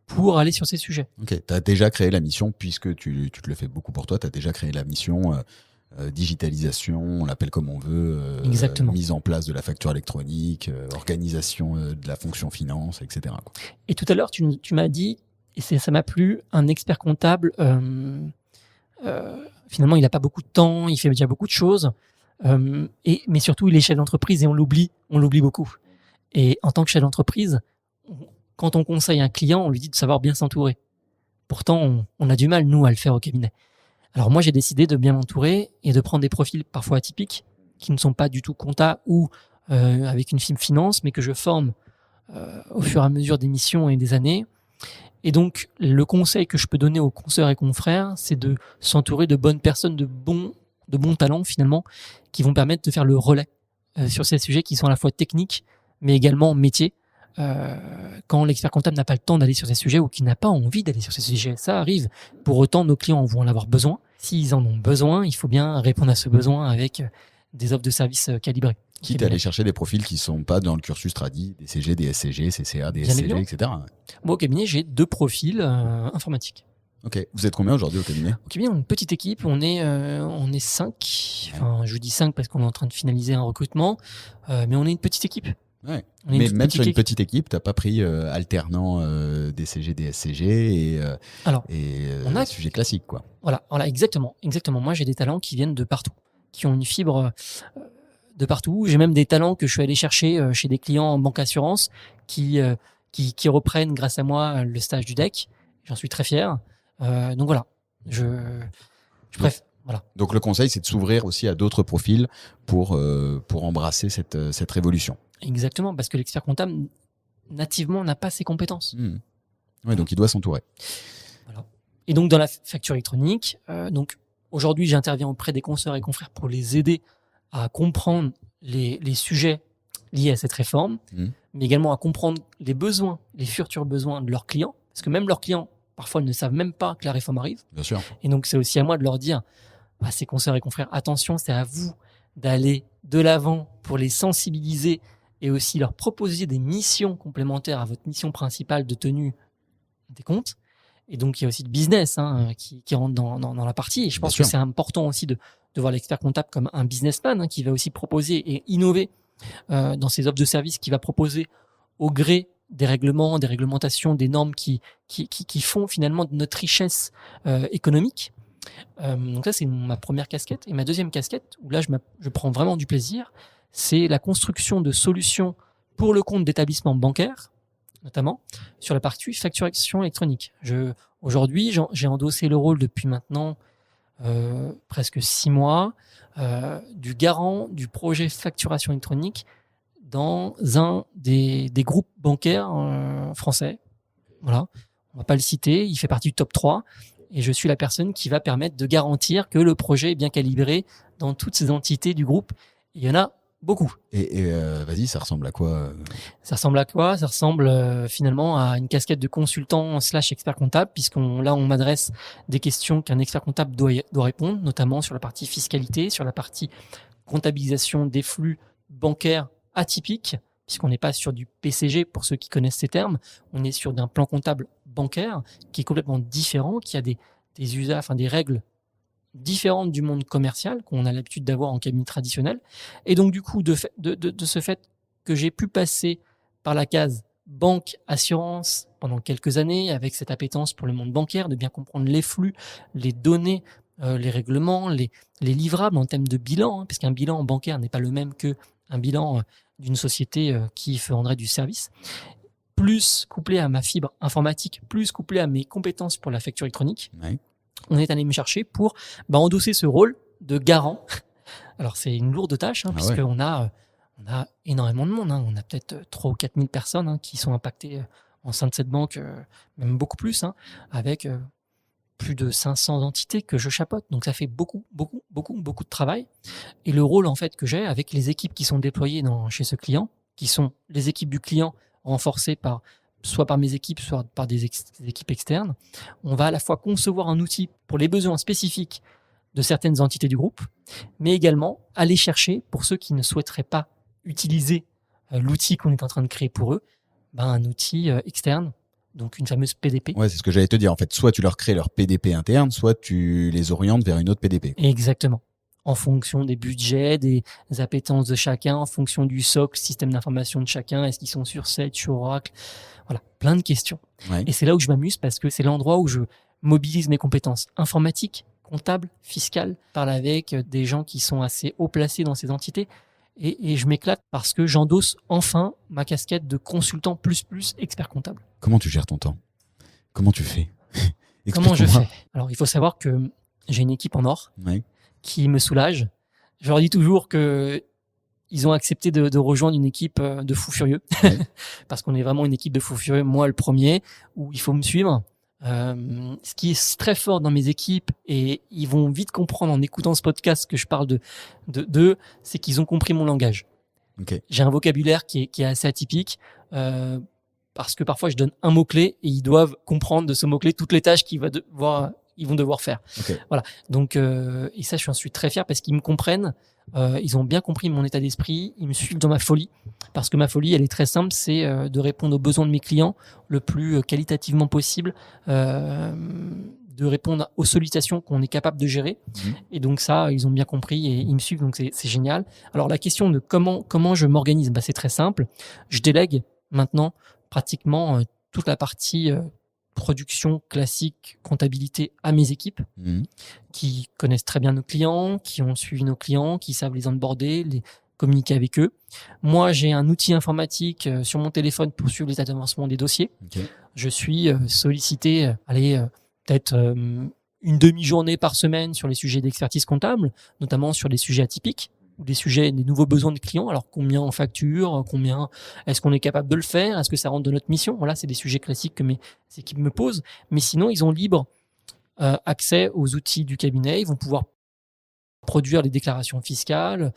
pour aller sur ces sujets. Ok, tu as déjà créé la mission, puisque tu te le fais beaucoup pour toi, tu as déjà créé la mission digitalisation, on l'appelle comme on veut, mise en place de la facture électronique, organisation de la fonction finance, etc. quoi. Et tout à l'heure, tu m'as dit, et ça m'a plu, un expert comptable, finalement, il n'a pas beaucoup de temps, il fait déjà beaucoup de choses, mais surtout, il est chef d'entreprise et on l'oublie beaucoup. Et en tant que chef d'entreprise, quand on conseille un client, on lui dit de savoir bien s'entourer. Pourtant, on a du mal, nous, à le faire au cabinet. Alors moi, j'ai décidé de bien m'entourer et de prendre des profils parfois atypiques, qui ne sont pas du tout compta ou avec une fibre finance, mais que je forme au fur et à mesure des missions et des années. Et donc, le conseil que je peux donner aux consoeurs et confrères, c'est de s'entourer de bonnes personnes, de bons talents finalement, qui vont permettre de faire le relais sur ces sujets qui sont à la fois techniques, mais également métiers. Quand l'expert comptable n'a pas le temps d'aller sur ces sujets ou qu'il n'a pas envie d'aller sur ces sujets, ça arrive. Pour autant, nos clients vont en avoir besoin. S'ils en ont besoin, il faut bien répondre à ce besoin avec des offres de services calibrées. Quitte à aller chercher des profils qui ne sont pas dans le cursus tradi, des CG, des SCG, CCA, des SCG, etc. Moi, au cabinet, j'ai 2 profils informatiques. Ok. Vous êtes combien aujourd'hui au cabinet? Au cabinet, on est une petite équipe. On est 5. Enfin, je dis 5 parce qu'on est en train de finaliser un recrutement. Mais on est une petite équipe. Ouais. Mais même sur une petite équipe, tu n'as pas pris alternant des CG, des SCG et on a sujet classique, quoi. Voilà, exactement. Moi, j'ai des talents qui viennent de partout, qui ont une fibre de partout. J'ai même des talents que je suis allé chercher chez des clients en banque assurance qui reprennent grâce à moi le stage du DEC. J'en suis très fier. Donc voilà, je préfère. Voilà. Donc le conseil, c'est de s'ouvrir aussi à d'autres profils pour embrasser cette révolution. Exactement, parce que l'expert comptable, nativement, n'a pas ces compétences. Oui, donc il doit s'entourer. Voilà. Et donc dans la facture électronique, aujourd'hui, j'interviens auprès des consoeurs et confrères pour les aider à comprendre les sujets liés à cette réforme, mais également à comprendre les besoins, les futurs besoins de leurs clients, parce que même leurs clients, parfois, ils ne savent même pas que la réforme arrive. Bien sûr. Et donc, c'est aussi à moi de leur dire à ces consoeurs et confrères, attention, c'est à vous d'aller de l'avant pour les sensibiliser et aussi leur proposer des missions complémentaires à votre mission principale de tenue des comptes. Et donc, il y a aussi de business qui rentre dans la partie. Et je pense que c'est important aussi de voir l'expert comptable comme un businessman qui va aussi proposer et innover dans ses offres de services, qui va proposer au gré des règlements, des réglementations, des normes qui font finalement de notre richesse économique. Donc ça, c'est ma première casquette. Et ma deuxième casquette, où là, je prends vraiment du plaisir, c'est la construction de solutions pour le compte d'établissements bancaires notamment sur la partie facturation électronique. Aujourd'hui, j'ai endossé le rôle depuis maintenant presque 6 mois du garant du projet facturation électronique dans un des groupes bancaires français. Voilà, on va pas le citer, il fait partie du top 3 et je suis la personne qui va permettre de garantir que le projet est bien calibré dans toutes ces entités du groupe. Il y en a beaucoup. Et vas-y, ça ressemble à quoi Ça ressemble à quoi? Ça ressemble finalement à une casquette de consultant / expert comptable, on m'adresse des questions qu'un expert comptable doit répondre, notamment sur la partie fiscalité, sur la partie comptabilisation des flux bancaires atypiques, puisqu'on n'est pas sur du PCG pour ceux qui connaissent ces termes, on est sur d'un plan comptable bancaire qui est complètement différent, qui a des usages, des règles différentes du monde commercial qu'on a l'habitude d'avoir en cabinet traditionnel. Et donc du coup, de ce fait que j'ai pu passer par la case banque, assurance pendant quelques années avec cette appétence pour le monde bancaire, de bien comprendre les flux, les données, les règlements, les livrables en termes de bilan, parce qu'un bilan bancaire n'est pas le même qu'un bilan d'une société qui vendrait du service, plus couplé à ma fibre informatique, plus couplé à mes compétences pour la facture électronique, on est allé me chercher pour endosser ce rôle de garant. Alors c'est une lourde tâche, puisqu'on a énormément de monde. On a peut-être 3 ou 4 000 personnes qui sont impactées en sein de cette banque, même beaucoup plus, avec plus de 500 entités que je chapeaute. Donc ça fait beaucoup de travail. Et le rôle en fait que j'ai avec les équipes qui sont déployées chez ce client, qui sont les équipes du client renforcées soit par mes équipes, soit par des équipes externes, on va à la fois concevoir un outil pour les besoins spécifiques de certaines entités du groupe, mais également aller chercher, pour ceux qui ne souhaiteraient pas utiliser l'outil qu'on est en train de créer pour eux, un outil externe, donc une fameuse PDP. Ouais, c'est ce que j'allais te dire. En fait, soit tu leur crées leur PDP interne, soit tu les orientes vers une autre PDP. Exactement. En fonction des budgets, des appétences de chacun, en fonction du socle, système d'information de chacun, est-ce qu'ils sont sur Sage, sur Oracle, voilà, plein de questions. Ouais. Et c'est là où je m'amuse parce que c'est l'endroit où je mobilise mes compétences informatiques, comptables, fiscales, parle avec des gens qui sont assez haut placés dans ces entités et je m'éclate parce que j'endosse enfin ma casquette de consultant plus expert comptable. Comment tu gères ton temps? Comment tu fais? Comment je fais? Alors, il faut savoir que j'ai une équipe en or qui me soulage. Je leur dis toujours que ils ont accepté de rejoindre une équipe de fous furieux, parce qu'on est vraiment une équipe de fous furieux, moi le premier, où il faut me suivre. Ce qui est très fort dans mes équipes, et ils vont vite comprendre en écoutant ce podcast que je parle d'eux, c'est qu'ils ont compris mon langage. J'ai un vocabulaire qui est assez atypique, parce que parfois je donne un mot-clé et ils doivent comprendre de ce mot-clé toutes les tâches qu'ils vont devoir faire. Voilà. Donc, et ça, je suis très fier parce qu'ils me comprennent. Ils ont bien compris mon état d'esprit. Ils me suivent dans ma folie. Parce que ma folie, elle est très simple. C'est de répondre aux besoins de mes clients le plus qualitativement possible. De répondre aux sollicitations qu'on est capable de gérer. Et donc ça, ils ont bien compris et ils me suivent. Donc c'est génial. Alors la question de comment je m'organise, c'est très simple. Je délègue maintenant pratiquement toute la partie production classique, comptabilité à mes équipes qui connaissent très bien nos clients, qui ont suivi nos clients, qui savent les onboarder, les communiquer avec eux. Moi, j'ai un outil informatique sur mon téléphone pour suivre les avancements des dossiers. Je suis sollicité, peut-être une demi-journée par semaine sur les sujets d'expertise comptable, notamment sur les sujets atypiques, ou des nouveaux besoins de clients. Alors, combien on facture, combien est-ce qu'on est capable de le faire, est-ce que ça rentre de notre mission? Voilà, c'est des sujets classiques que mes équipes me posent. Mais sinon, ils ont libre accès aux outils du cabinet. Ils vont pouvoir produire les déclarations fiscales,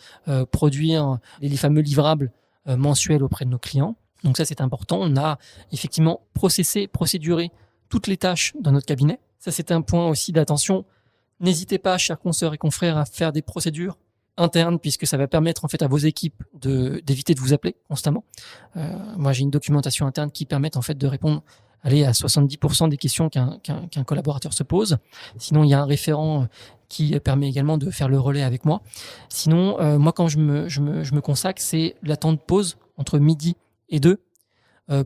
produire les fameux livrables mensuels auprès de nos clients. Donc ça, c'est important. On a effectivement procéduré toutes les tâches dans notre cabinet. Ça, c'est un point aussi d'attention. N'hésitez pas, chers consoeurs et confrères, à faire des procédures interne, puisque ça va permettre en fait à vos équipes d'éviter de vous appeler constamment. Moi, j'ai une documentation interne qui permet en fait de répondre à 70% des questions qu'un collaborateur se pose. Sinon, il y a un référent qui permet également de faire le relais avec moi. Sinon, moi, quand je me consacre, c'est la temps de pause entre midi et 2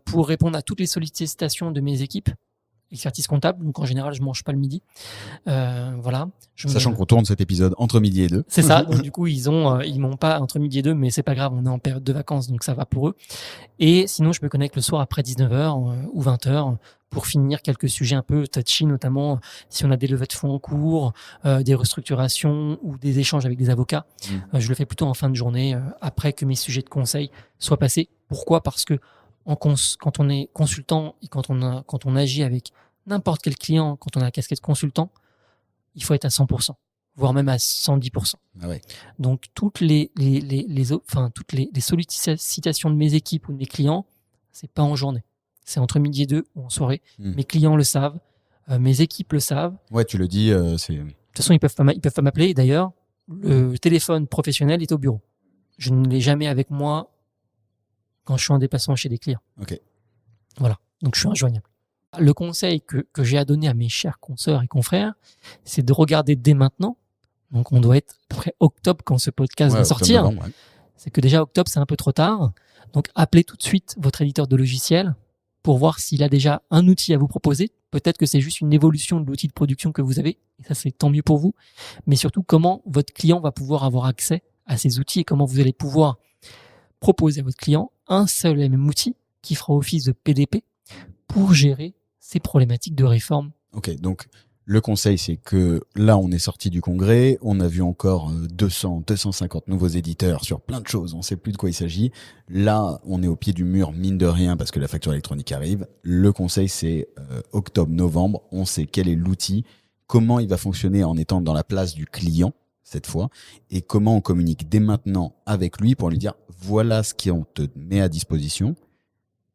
pour répondre à toutes les sollicitations de mes équipes expertise comptable. Donc en général, je mange pas le midi. Voilà. Sachant qu'on tourne cet épisode entre midi et 2. C'est ça. Donc du coup, ils m'ont pas entre midi et 2, mais c'est pas grave. On est en période de vacances, donc ça va pour eux. Et sinon, je me connecte le soir après 19h ou 20h pour finir quelques sujets un peu touchy, notamment si on a des levées de fonds en cours, des restructurations ou des échanges avec des avocats. Je le fais plutôt en fin de journée, après que mes sujets de conseil soient passés. Pourquoi ? Parce que quand on est consultant et quand on agit avec n'importe quel client, quand on a la casquette consultant, il faut être à 100%, voire même à 110%. Ah ouais. Donc toutes les sollicitations de mes équipes ou de mes clients, c'est pas en journée. C'est entre midi et 2 ou en soirée. Mes clients le savent, mes équipes le savent. Ouais, tu le dis. De toute façon, ils peuvent pas m'appeler. D'ailleurs, le téléphone professionnel est au bureau. Je ne l'ai jamais avec moi quand je suis en déplacement chez des clients. Ok. Voilà. Donc je suis injoignable. Le conseil que j'ai à donner à mes chers consoeurs et confrères, c'est de regarder dès maintenant. Donc on doit être à peu près octobre quand ce podcast va sortir. Novembre, ouais. C'est que déjà octobre, c'est un peu trop tard. Donc appelez tout de suite votre éditeur de logiciel pour voir s'il a déjà un outil à vous proposer. Peut-être que c'est juste une évolution de l'outil de production que vous avez. Et ça, c'est tant mieux pour vous. Mais surtout, comment votre client va pouvoir avoir accès à ces outils et comment vous allez pouvoir proposer à votre client un seul et même outil qui fera office de PDP pour gérer ces problématiques de réforme. Ok, donc le conseil, c'est que là, on est sorti du congrès, on a vu encore 200, 250 nouveaux éditeurs sur plein de choses, on ne sait plus de quoi il s'agit. Là, on est au pied du mur, mine de rien, parce que la facture électronique arrive. Le conseil, c'est octobre-novembre, on sait quel est l'outil, comment il va fonctionner en étant dans la place du client, cette fois, et comment on communique dès maintenant avec lui pour lui dire, voilà ce qu'on te met à disposition,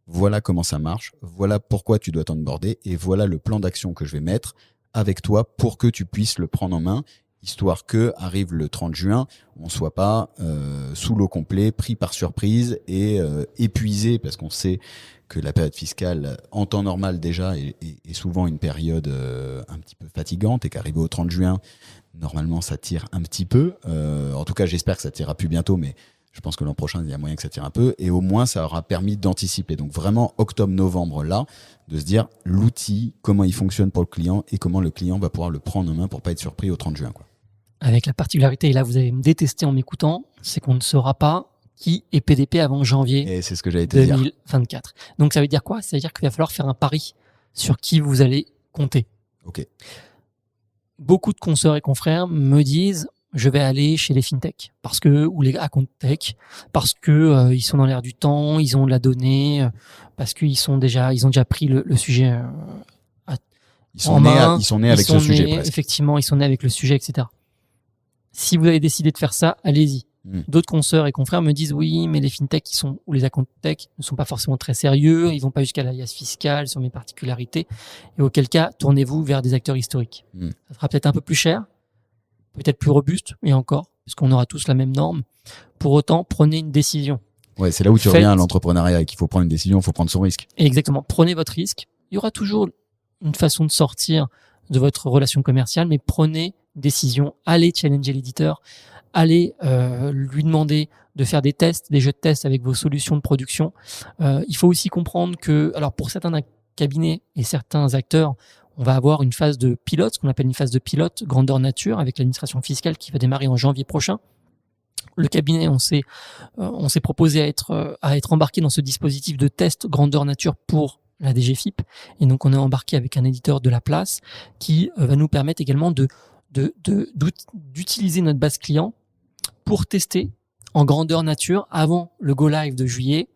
voilà comment ça marche, voilà pourquoi tu dois t'onboarder, et voilà le plan d'action que je vais mettre avec toi pour que tu puisses le prendre en main, histoire que arrive le 30 juin, on soit pas sous l'eau complet, pris par surprise et épuisé, parce qu'on sait que la période fiscale, en temps normal déjà, est souvent une période un petit peu fatigante, et qu'arrivé au 30 juin, normalement ça tire un petit peu. En tout cas, j'espère que ça tirera plus bientôt, mais je pense que l'an prochain, il y a moyen que ça tire un peu. Et au moins, ça aura permis d'anticiper. Donc vraiment, octobre-novembre, là, de se dire l'outil, comment il fonctionne pour le client et comment le client va pouvoir le prendre en main pour pas être surpris au 30 juin. Quoi. Avec la particularité, et là vous allez me détester en m'écoutant, c'est qu'on ne saura pas qui est PDP avant janvier et c'est ce que j'allais te dire. 2024. Donc ça veut dire quoi ? Ça veut dire qu'il va falloir faire un pari sur qui vous allez compter. Ok. Beaucoup de consoeurs et confrères me disent je vais aller chez les fintech ou les account tech parce que ils sont dans l'air du temps, ils ont de la donnée, parce qu'ils ont déjà pris le sujet ils sont nés avec ce sujet presque. Effectivement, ils sont nés avec le sujet, etc. Si vous avez décidé de faire ça, allez-y. D'autres consoeurs et confrères me disent oui, mais les fintech ou les account tech ne sont pas forcément très sérieux, ils vont pas jusqu'à l'alias fiscal sur mes particularités, et auquel cas, tournez-vous vers des acteurs historiques. Ça sera peut-être un peu plus cher, peut-être plus robuste, et encore, puisqu'on aura tous la même norme. Pour autant, prenez une décision. Ouais, c'est là où tu reviens à l'entrepreneuriat et qu'il faut prendre une décision, il faut prendre son risque. Exactement, prenez votre risque. Il y aura toujours une façon de sortir de votre relation commerciale, mais prenez une décision, allez challenger l'éditeur, allez lui demander de faire des tests, des jeux de tests avec vos solutions de production. Il faut aussi comprendre que, alors pour certains cabinets et certains acteurs, on va avoir une phase de pilote, ce qu'on appelle une phase de pilote grandeur nature avec l'administration fiscale qui va démarrer en janvier prochain. Le cabinet, on s'est proposé à être embarqué dans ce dispositif de test grandeur nature pour la DGFIP, et donc on est embarqué avec un éditeur de la place qui va nous permettre également d'utiliser notre base client pour tester en grandeur nature avant le go live de juillet,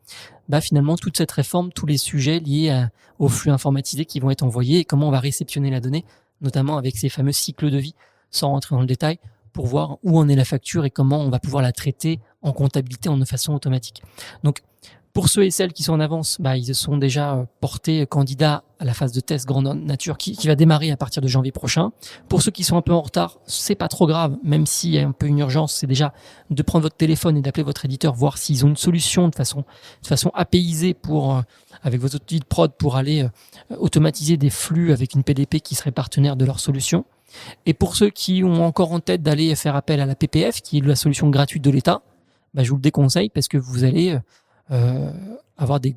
finalement toute cette réforme, tous les sujets liés aux flux informatisés qui vont être envoyés et comment on va réceptionner la donnée, notamment avec ces fameux cycles de vie, sans rentrer dans le détail, pour voir où en est la facture et comment on va pouvoir la traiter en comptabilité de façon automatique. Donc, pour ceux et celles qui sont en avance, ils sont déjà portés candidats à la phase de test grandeur nature qui va démarrer à partir de janvier prochain. Pour ceux qui sont un peu en retard, c'est pas trop grave, même s'il y a un peu une urgence, c'est déjà de prendre votre téléphone et d'appeler votre éditeur, voir s'ils ont une solution de façon apaisée avec vos outils de prod pour aller automatiser des flux avec une PDP qui serait partenaire de leur solution. Et pour ceux qui ont encore en tête d'aller faire appel à la PPF, qui est la solution gratuite de l'État, je vous le déconseille parce que vous allez avoir des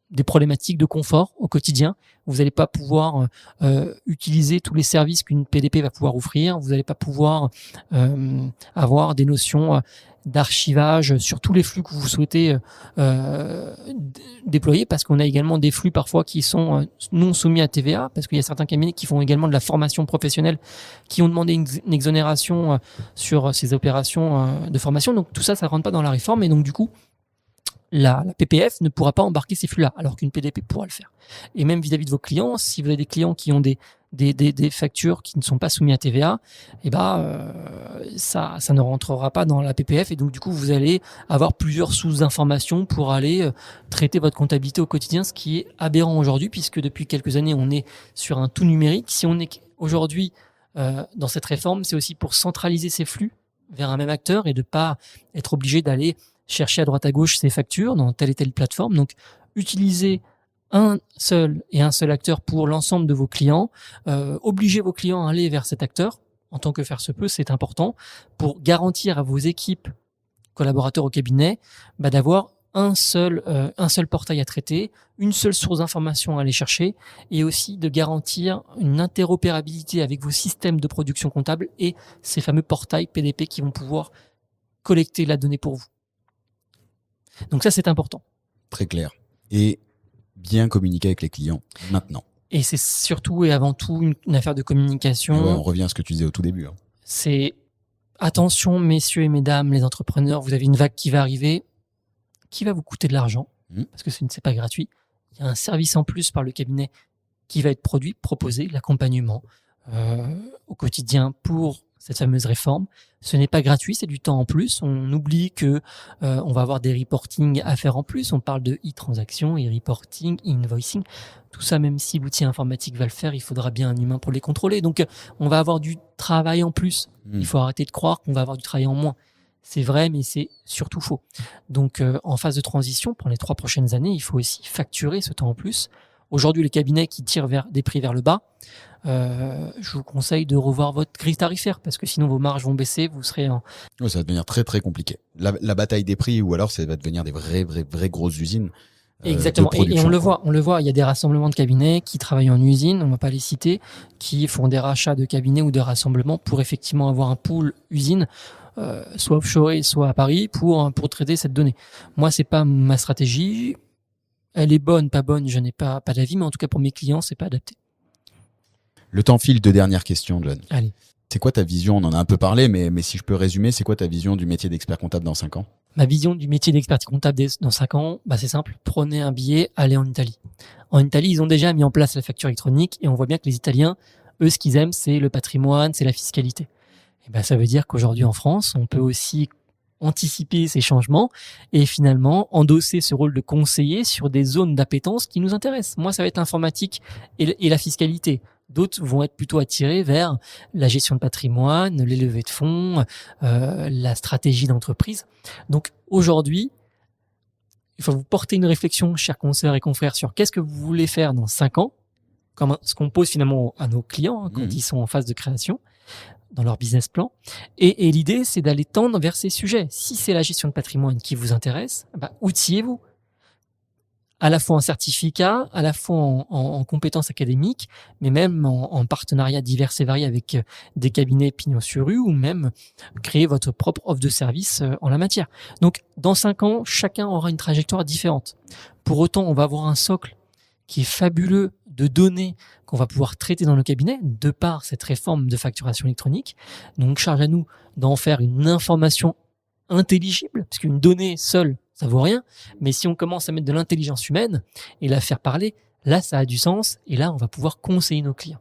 des problématiques de confort au quotidien. Vous n'allez pas pouvoir utiliser tous les services qu'une PDP va pouvoir offrir. Vous n'allez pas pouvoir avoir des notions d'archivage sur tous les flux que vous souhaitez déployer, parce qu'on a également des flux parfois qui sont non soumis à TVA, parce qu'il y a certains cabinets qui font également de la formation professionnelle, qui ont demandé une exonération sur ces opérations de formation. Donc tout ça, ça ne rentre pas dans la réforme, et donc du coup, la PPF ne pourra pas embarquer ces flux-là, alors qu'une PDP pourra le faire. Et même vis-à-vis de vos clients, si vous avez des clients qui ont des factures qui ne sont pas soumises à TVA, ça ne rentrera pas dans la PPF, et donc du coup vous allez avoir plusieurs sources d'informations pour aller traiter votre comptabilité au quotidien, ce qui est aberrant aujourd'hui, puisque depuis quelques années on est sur un tout numérique. Si on est aujourd'hui dans cette réforme, c'est aussi pour centraliser ces flux vers un même acteur et de pas être obligé d'aller chercher à droite à gauche ces factures dans telle et telle plateforme. Donc, utilisez un seul acteur pour l'ensemble de vos clients. Obligez vos clients à aller vers cet acteur, en tant que faire se peut, c'est important, pour garantir à vos équipes collaborateurs au cabinet d'avoir un seul portail à traiter, une seule source d'information à aller chercher, et aussi de garantir une interopérabilité avec vos systèmes de production comptable et ces fameux portails PDP qui vont pouvoir collecter la donnée pour vous. Donc ça, c'est important. Très clair. Et bien communiquer avec les clients maintenant. Et c'est surtout et avant tout une affaire de communication. Ouais, on revient à ce que tu disais au tout début. C'est attention, messieurs et mesdames, les entrepreneurs, vous avez une vague qui va arriver, qui va vous coûter de l'argent, parce que c'est pas gratuit. Il y a un service en plus par le cabinet qui va être produit, proposé, l'accompagnement au quotidien pour cette fameuse réforme. Ce n'est pas gratuit, c'est du temps en plus. On oublie que on va avoir des reporting à faire en plus. On parle de e-transaction, e-reporting, e-invoicing. Tout ça, même si l'outil informatique va le faire, il faudra bien un humain pour les contrôler. Donc, on va avoir du travail en plus. Il faut arrêter de croire qu'on va avoir du travail en moins. C'est vrai, mais c'est surtout faux. Donc, en phase de transition, pour les 3 prochaines années, il faut aussi facturer ce temps en plus. Aujourd'hui, les cabinets qui tirent des prix vers le bas, je vous conseille de revoir votre grille tarifaire, parce que sinon vos marges vont baisser, vous serez en... Ouais, ça va devenir très très compliqué. La bataille des prix, ou alors ça va devenir des vraies grosses usines. Exactement. Et on le voit, il y a des rassemblements de cabinets qui travaillent en usine, on va pas les citer, qui font des rachats de cabinets ou de rassemblements pour effectivement avoir un pool usine, soit offshore, soit à Paris, pour traiter cette donnée. Moi, c'est pas ma stratégie. Elle est bonne, pas bonne, je n'ai pas d'avis, mais en tout cas pour mes clients, c'est pas adapté. Le temps file, 2 dernières questions, John. Allez. C'est quoi ta vision? On en a un peu parlé, mais si je peux résumer, c'est quoi ta vision du métier d'expert comptable dans 5 ans? Ma vision du métier d'expert comptable dans 5 ans, c'est simple. Prenez un billet, allez en Italie. En Italie, ils ont déjà mis en place la facture électronique, et on voit bien que les Italiens, eux, ce qu'ils aiment, c'est le patrimoine, c'est la fiscalité. Et ça veut dire qu'aujourd'hui en France, on peut aussi anticiper ces changements et finalement endosser ce rôle de conseiller sur des zones d'appétence qui nous intéressent. Moi, ça va être l'informatique et la fiscalité. D'autres vont être plutôt attirés vers la gestion de patrimoine, les levées de fonds, la stratégie d'entreprise. Donc aujourd'hui, il faut vous porter une réflexion, chers consoeurs et confrères, sur qu'est-ce que vous voulez faire dans 5 ans, comme ce qu'on pose finalement à nos clients quand ils sont en phase de création, dans leur business plan. Et l'idée, c'est d'aller tendre vers ces sujets. Si c'est la gestion de patrimoine qui vous intéresse, outillez-vous. À la fois en certificat, à la fois en compétences académiques, mais même en partenariat divers et variés avec des cabinets pignon sur rue, ou même créer votre propre offre de service en la matière. Donc, dans 5 ans, chacun aura une trajectoire différente. Pour autant, on va avoir un socle qui est fabuleux de données qu'on va pouvoir traiter dans le cabinet de par cette réforme de facturation électronique. Donc, charge à nous d'en faire une information intelligible, parce qu'une donnée seule, ça vaut rien. Mais si on commence à mettre de l'intelligence humaine et la faire parler, là, ça a du sens. Et là, on va pouvoir conseiller nos clients.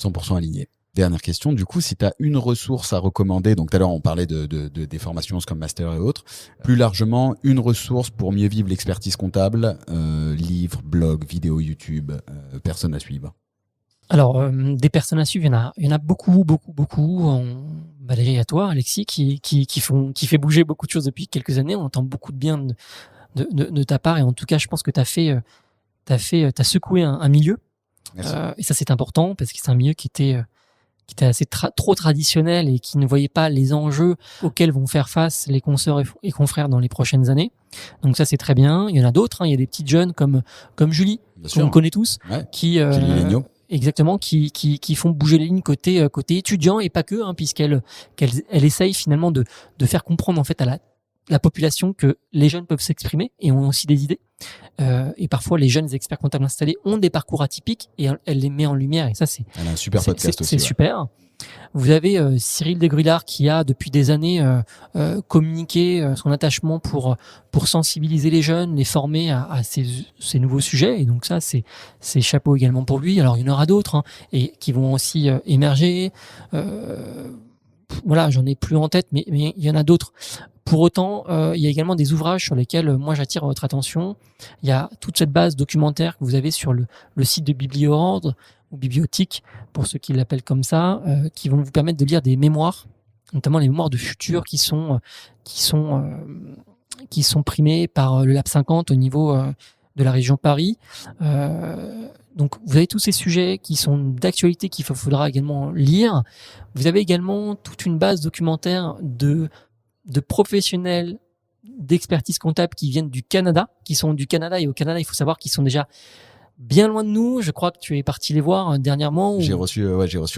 100% aligné. Dernière question, du coup, si tu as une ressource à recommander, donc tout à l'heure on parlait des formations Scrum Master et autres, plus largement, une ressource pour mieux vivre l'expertise comptable, livre, blog, vidéo YouTube, personne à suivre. Alors, des personnes à suivre, il y en a beaucoup. Valérie, à toi, Alexis, qui fait bouger beaucoup de choses depuis quelques années. On entend beaucoup de bien de ta part, et en tout cas, je pense que t'as secoué un milieu. Merci. Et ça, c'est important, parce que c'est un milieu qui était était assez trop traditionnel et qui ne voyait pas les enjeux auxquels vont faire face les consoeurs et confrères dans les prochaines années. Donc ça, c'est très bien. Il y en a d'autres. Il y a des petites jeunes comme Julie, qu'on connaît tous, qui exactement, qui font bouger les lignes côté étudiant et pas que, puisqu'elle essaye finalement de faire comprendre en fait à la population que les jeunes peuvent s'exprimer et ont aussi des idées. Et parfois, les jeunes experts comptables installés ont des parcours atypiques et elle les met en lumière. Et ça, elle a un super podcast aussi. C'est super. Vous avez Cyril Desgrillard qui a depuis des années communiqué son attachement pour sensibiliser les jeunes, les former à ces nouveaux sujets. Et donc ça, c'est chapeau également pour lui. Alors il y en aura d'autres et qui vont aussi émerger. Voilà, j'en ai plus en tête, mais il y en a d'autres. Pour autant, il y a également des ouvrages sur lesquels moi j'attire votre attention. Il y a toute cette base documentaire que vous avez sur le site de Biblioordre ou Bibliothèque, pour ceux qui l'appellent comme ça, qui vont vous permettre de lire des mémoires, notamment les mémoires de futur qui sont primées par le Lab 50 au niveau de la région Paris. Donc vous avez tous ces sujets qui sont d'actualité qu'il faudra également lire. Vous avez également toute une base documentaire de professionnels d'expertise comptable qui viennent du Canada, et au Canada, il faut savoir qu'ils sont déjà bien loin de nous. Je crois que tu es parti les voir dernièrement. J'ai reçu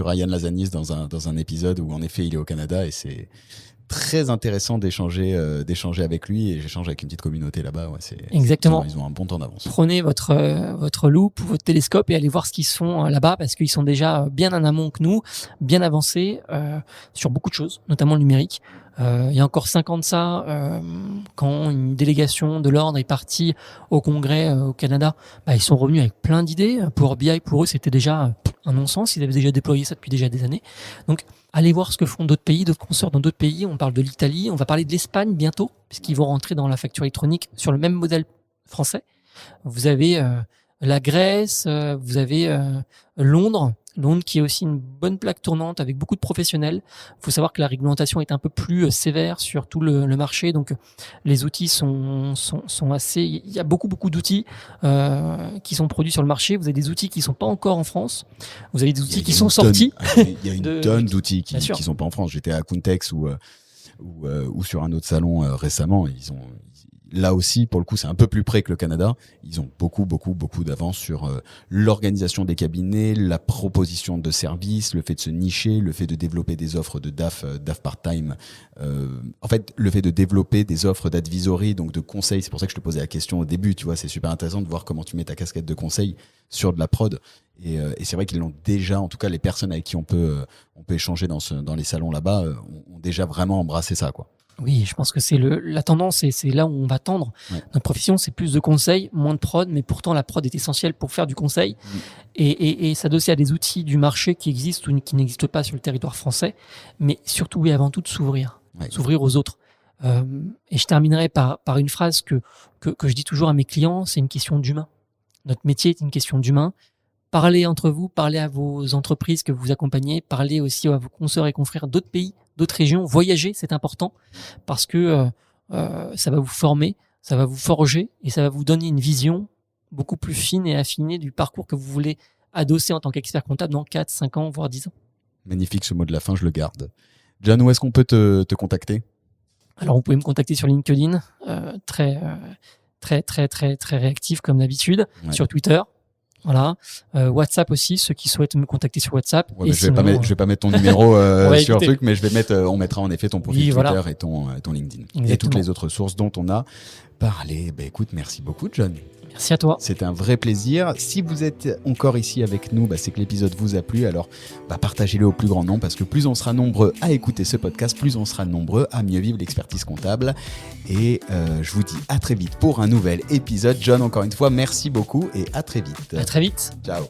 Ryan Lazanis dans un épisode où en effet il est au Canada et c'est très intéressant d'échanger avec lui, et j'échange avec une petite communauté là-bas. Exactement. Ils ont un bon temps d'avance. Prenez votre loupe ou votre télescope et allez voir ce qu'ils font là-bas, parce qu'ils sont déjà bien en amont que nous, bien avancés sur beaucoup de choses, notamment le numérique. Il y a encore 5 ans de ça, quand une délégation de l'ordre est partie au congrès au Canada, ils sont revenus avec plein d'idées. Power BI, pour eux, c'était déjà un non-sens. Ils avaient déjà déployé ça depuis déjà des années. Donc, allez voir ce que font d'autres pays, d'autres consorts dans d'autres pays. On parle de l'Italie, on va parler de l'Espagne bientôt, puisqu'ils vont rentrer dans la facture électronique sur le même modèle français. Vous avez la Grèce, vous avez Londres qui est aussi une bonne plaque tournante avec beaucoup de professionnels. Il faut savoir que la réglementation est un peu plus sévère sur tout le marché, donc les outils sont assez... Il y a beaucoup d'outils qui sont produits sur le marché. Vous avez des outils qui ne sont pas encore en France. Vous avez des outils qui sont sortis. Il y a une tonne d'outils qui ne sont pas en France. J'étais à Countex ou sur un autre salon récemment. Là aussi, pour le coup, c'est un peu plus près que le Canada. Ils ont beaucoup d'avance sur l'organisation des cabinets, la proposition de services, le fait de se nicher, le fait de développer des offres de DAF part-time. En fait, le fait de développer des offres d'advisory, donc de conseil. C'est pour ça que je te posais la question au début. Tu vois, c'est super intéressant de voir comment tu mets ta casquette de conseil sur de la prod. Et c'est vrai qu'ils l'ont déjà, en tout cas, les personnes avec qui on peut échanger dans les salons là-bas ont déjà vraiment embrassé ça, quoi. Oui, je pense que c'est la tendance et c'est là où on va tendre. Ouais. Notre profession, c'est plus de conseils, moins de prod, mais pourtant la prod est essentielle pour faire du conseil et s'adosser à des outils du marché qui existent ou qui n'existent pas sur le territoire français, mais surtout et avant tout de s'ouvrir aux autres. Et je terminerai par une phrase que je dis toujours à mes clients, c'est une question d'humain. Notre métier est une question d'humain. Parlez entre vous, parlez à vos entreprises que vous accompagnez, parlez aussi à vos consoeurs et confrères d'autres pays, d'autres régions. Voyager, c'est important parce que ça va vous former, ça va vous forger et ça va vous donner une vision beaucoup plus fine et affinée du parcours que vous voulez adosser en tant qu'expert comptable dans 4, 5 ans, voire 10 ans. Magnifique, ce mot de la fin, je le garde. John, où est-ce qu'on peut te contacter ? Alors, vous pouvez me contacter sur LinkedIn, très réactif comme d'habitude, sur Twitter. Voilà, WhatsApp aussi, ceux qui souhaitent me contacter sur WhatsApp. Ouais, je vais pas mettre ton numéro sur le truc, mais on mettra en effet ton profil Twitter et ton LinkedIn. Exactement. Et toutes les autres sources dont on a parlé. Écoute, merci beaucoup, John. Merci à toi. C'était un vrai plaisir. Si vous êtes encore ici avec nous, c'est que l'épisode vous a plu. Alors, partagez-le au plus grand nombre, parce que plus on sera nombreux à écouter ce podcast, plus on sera nombreux à mieux vivre l'expertise comptable. Et je vous dis à très vite pour un nouvel épisode. John, encore une fois, merci beaucoup et à très vite. À très vite. Ciao.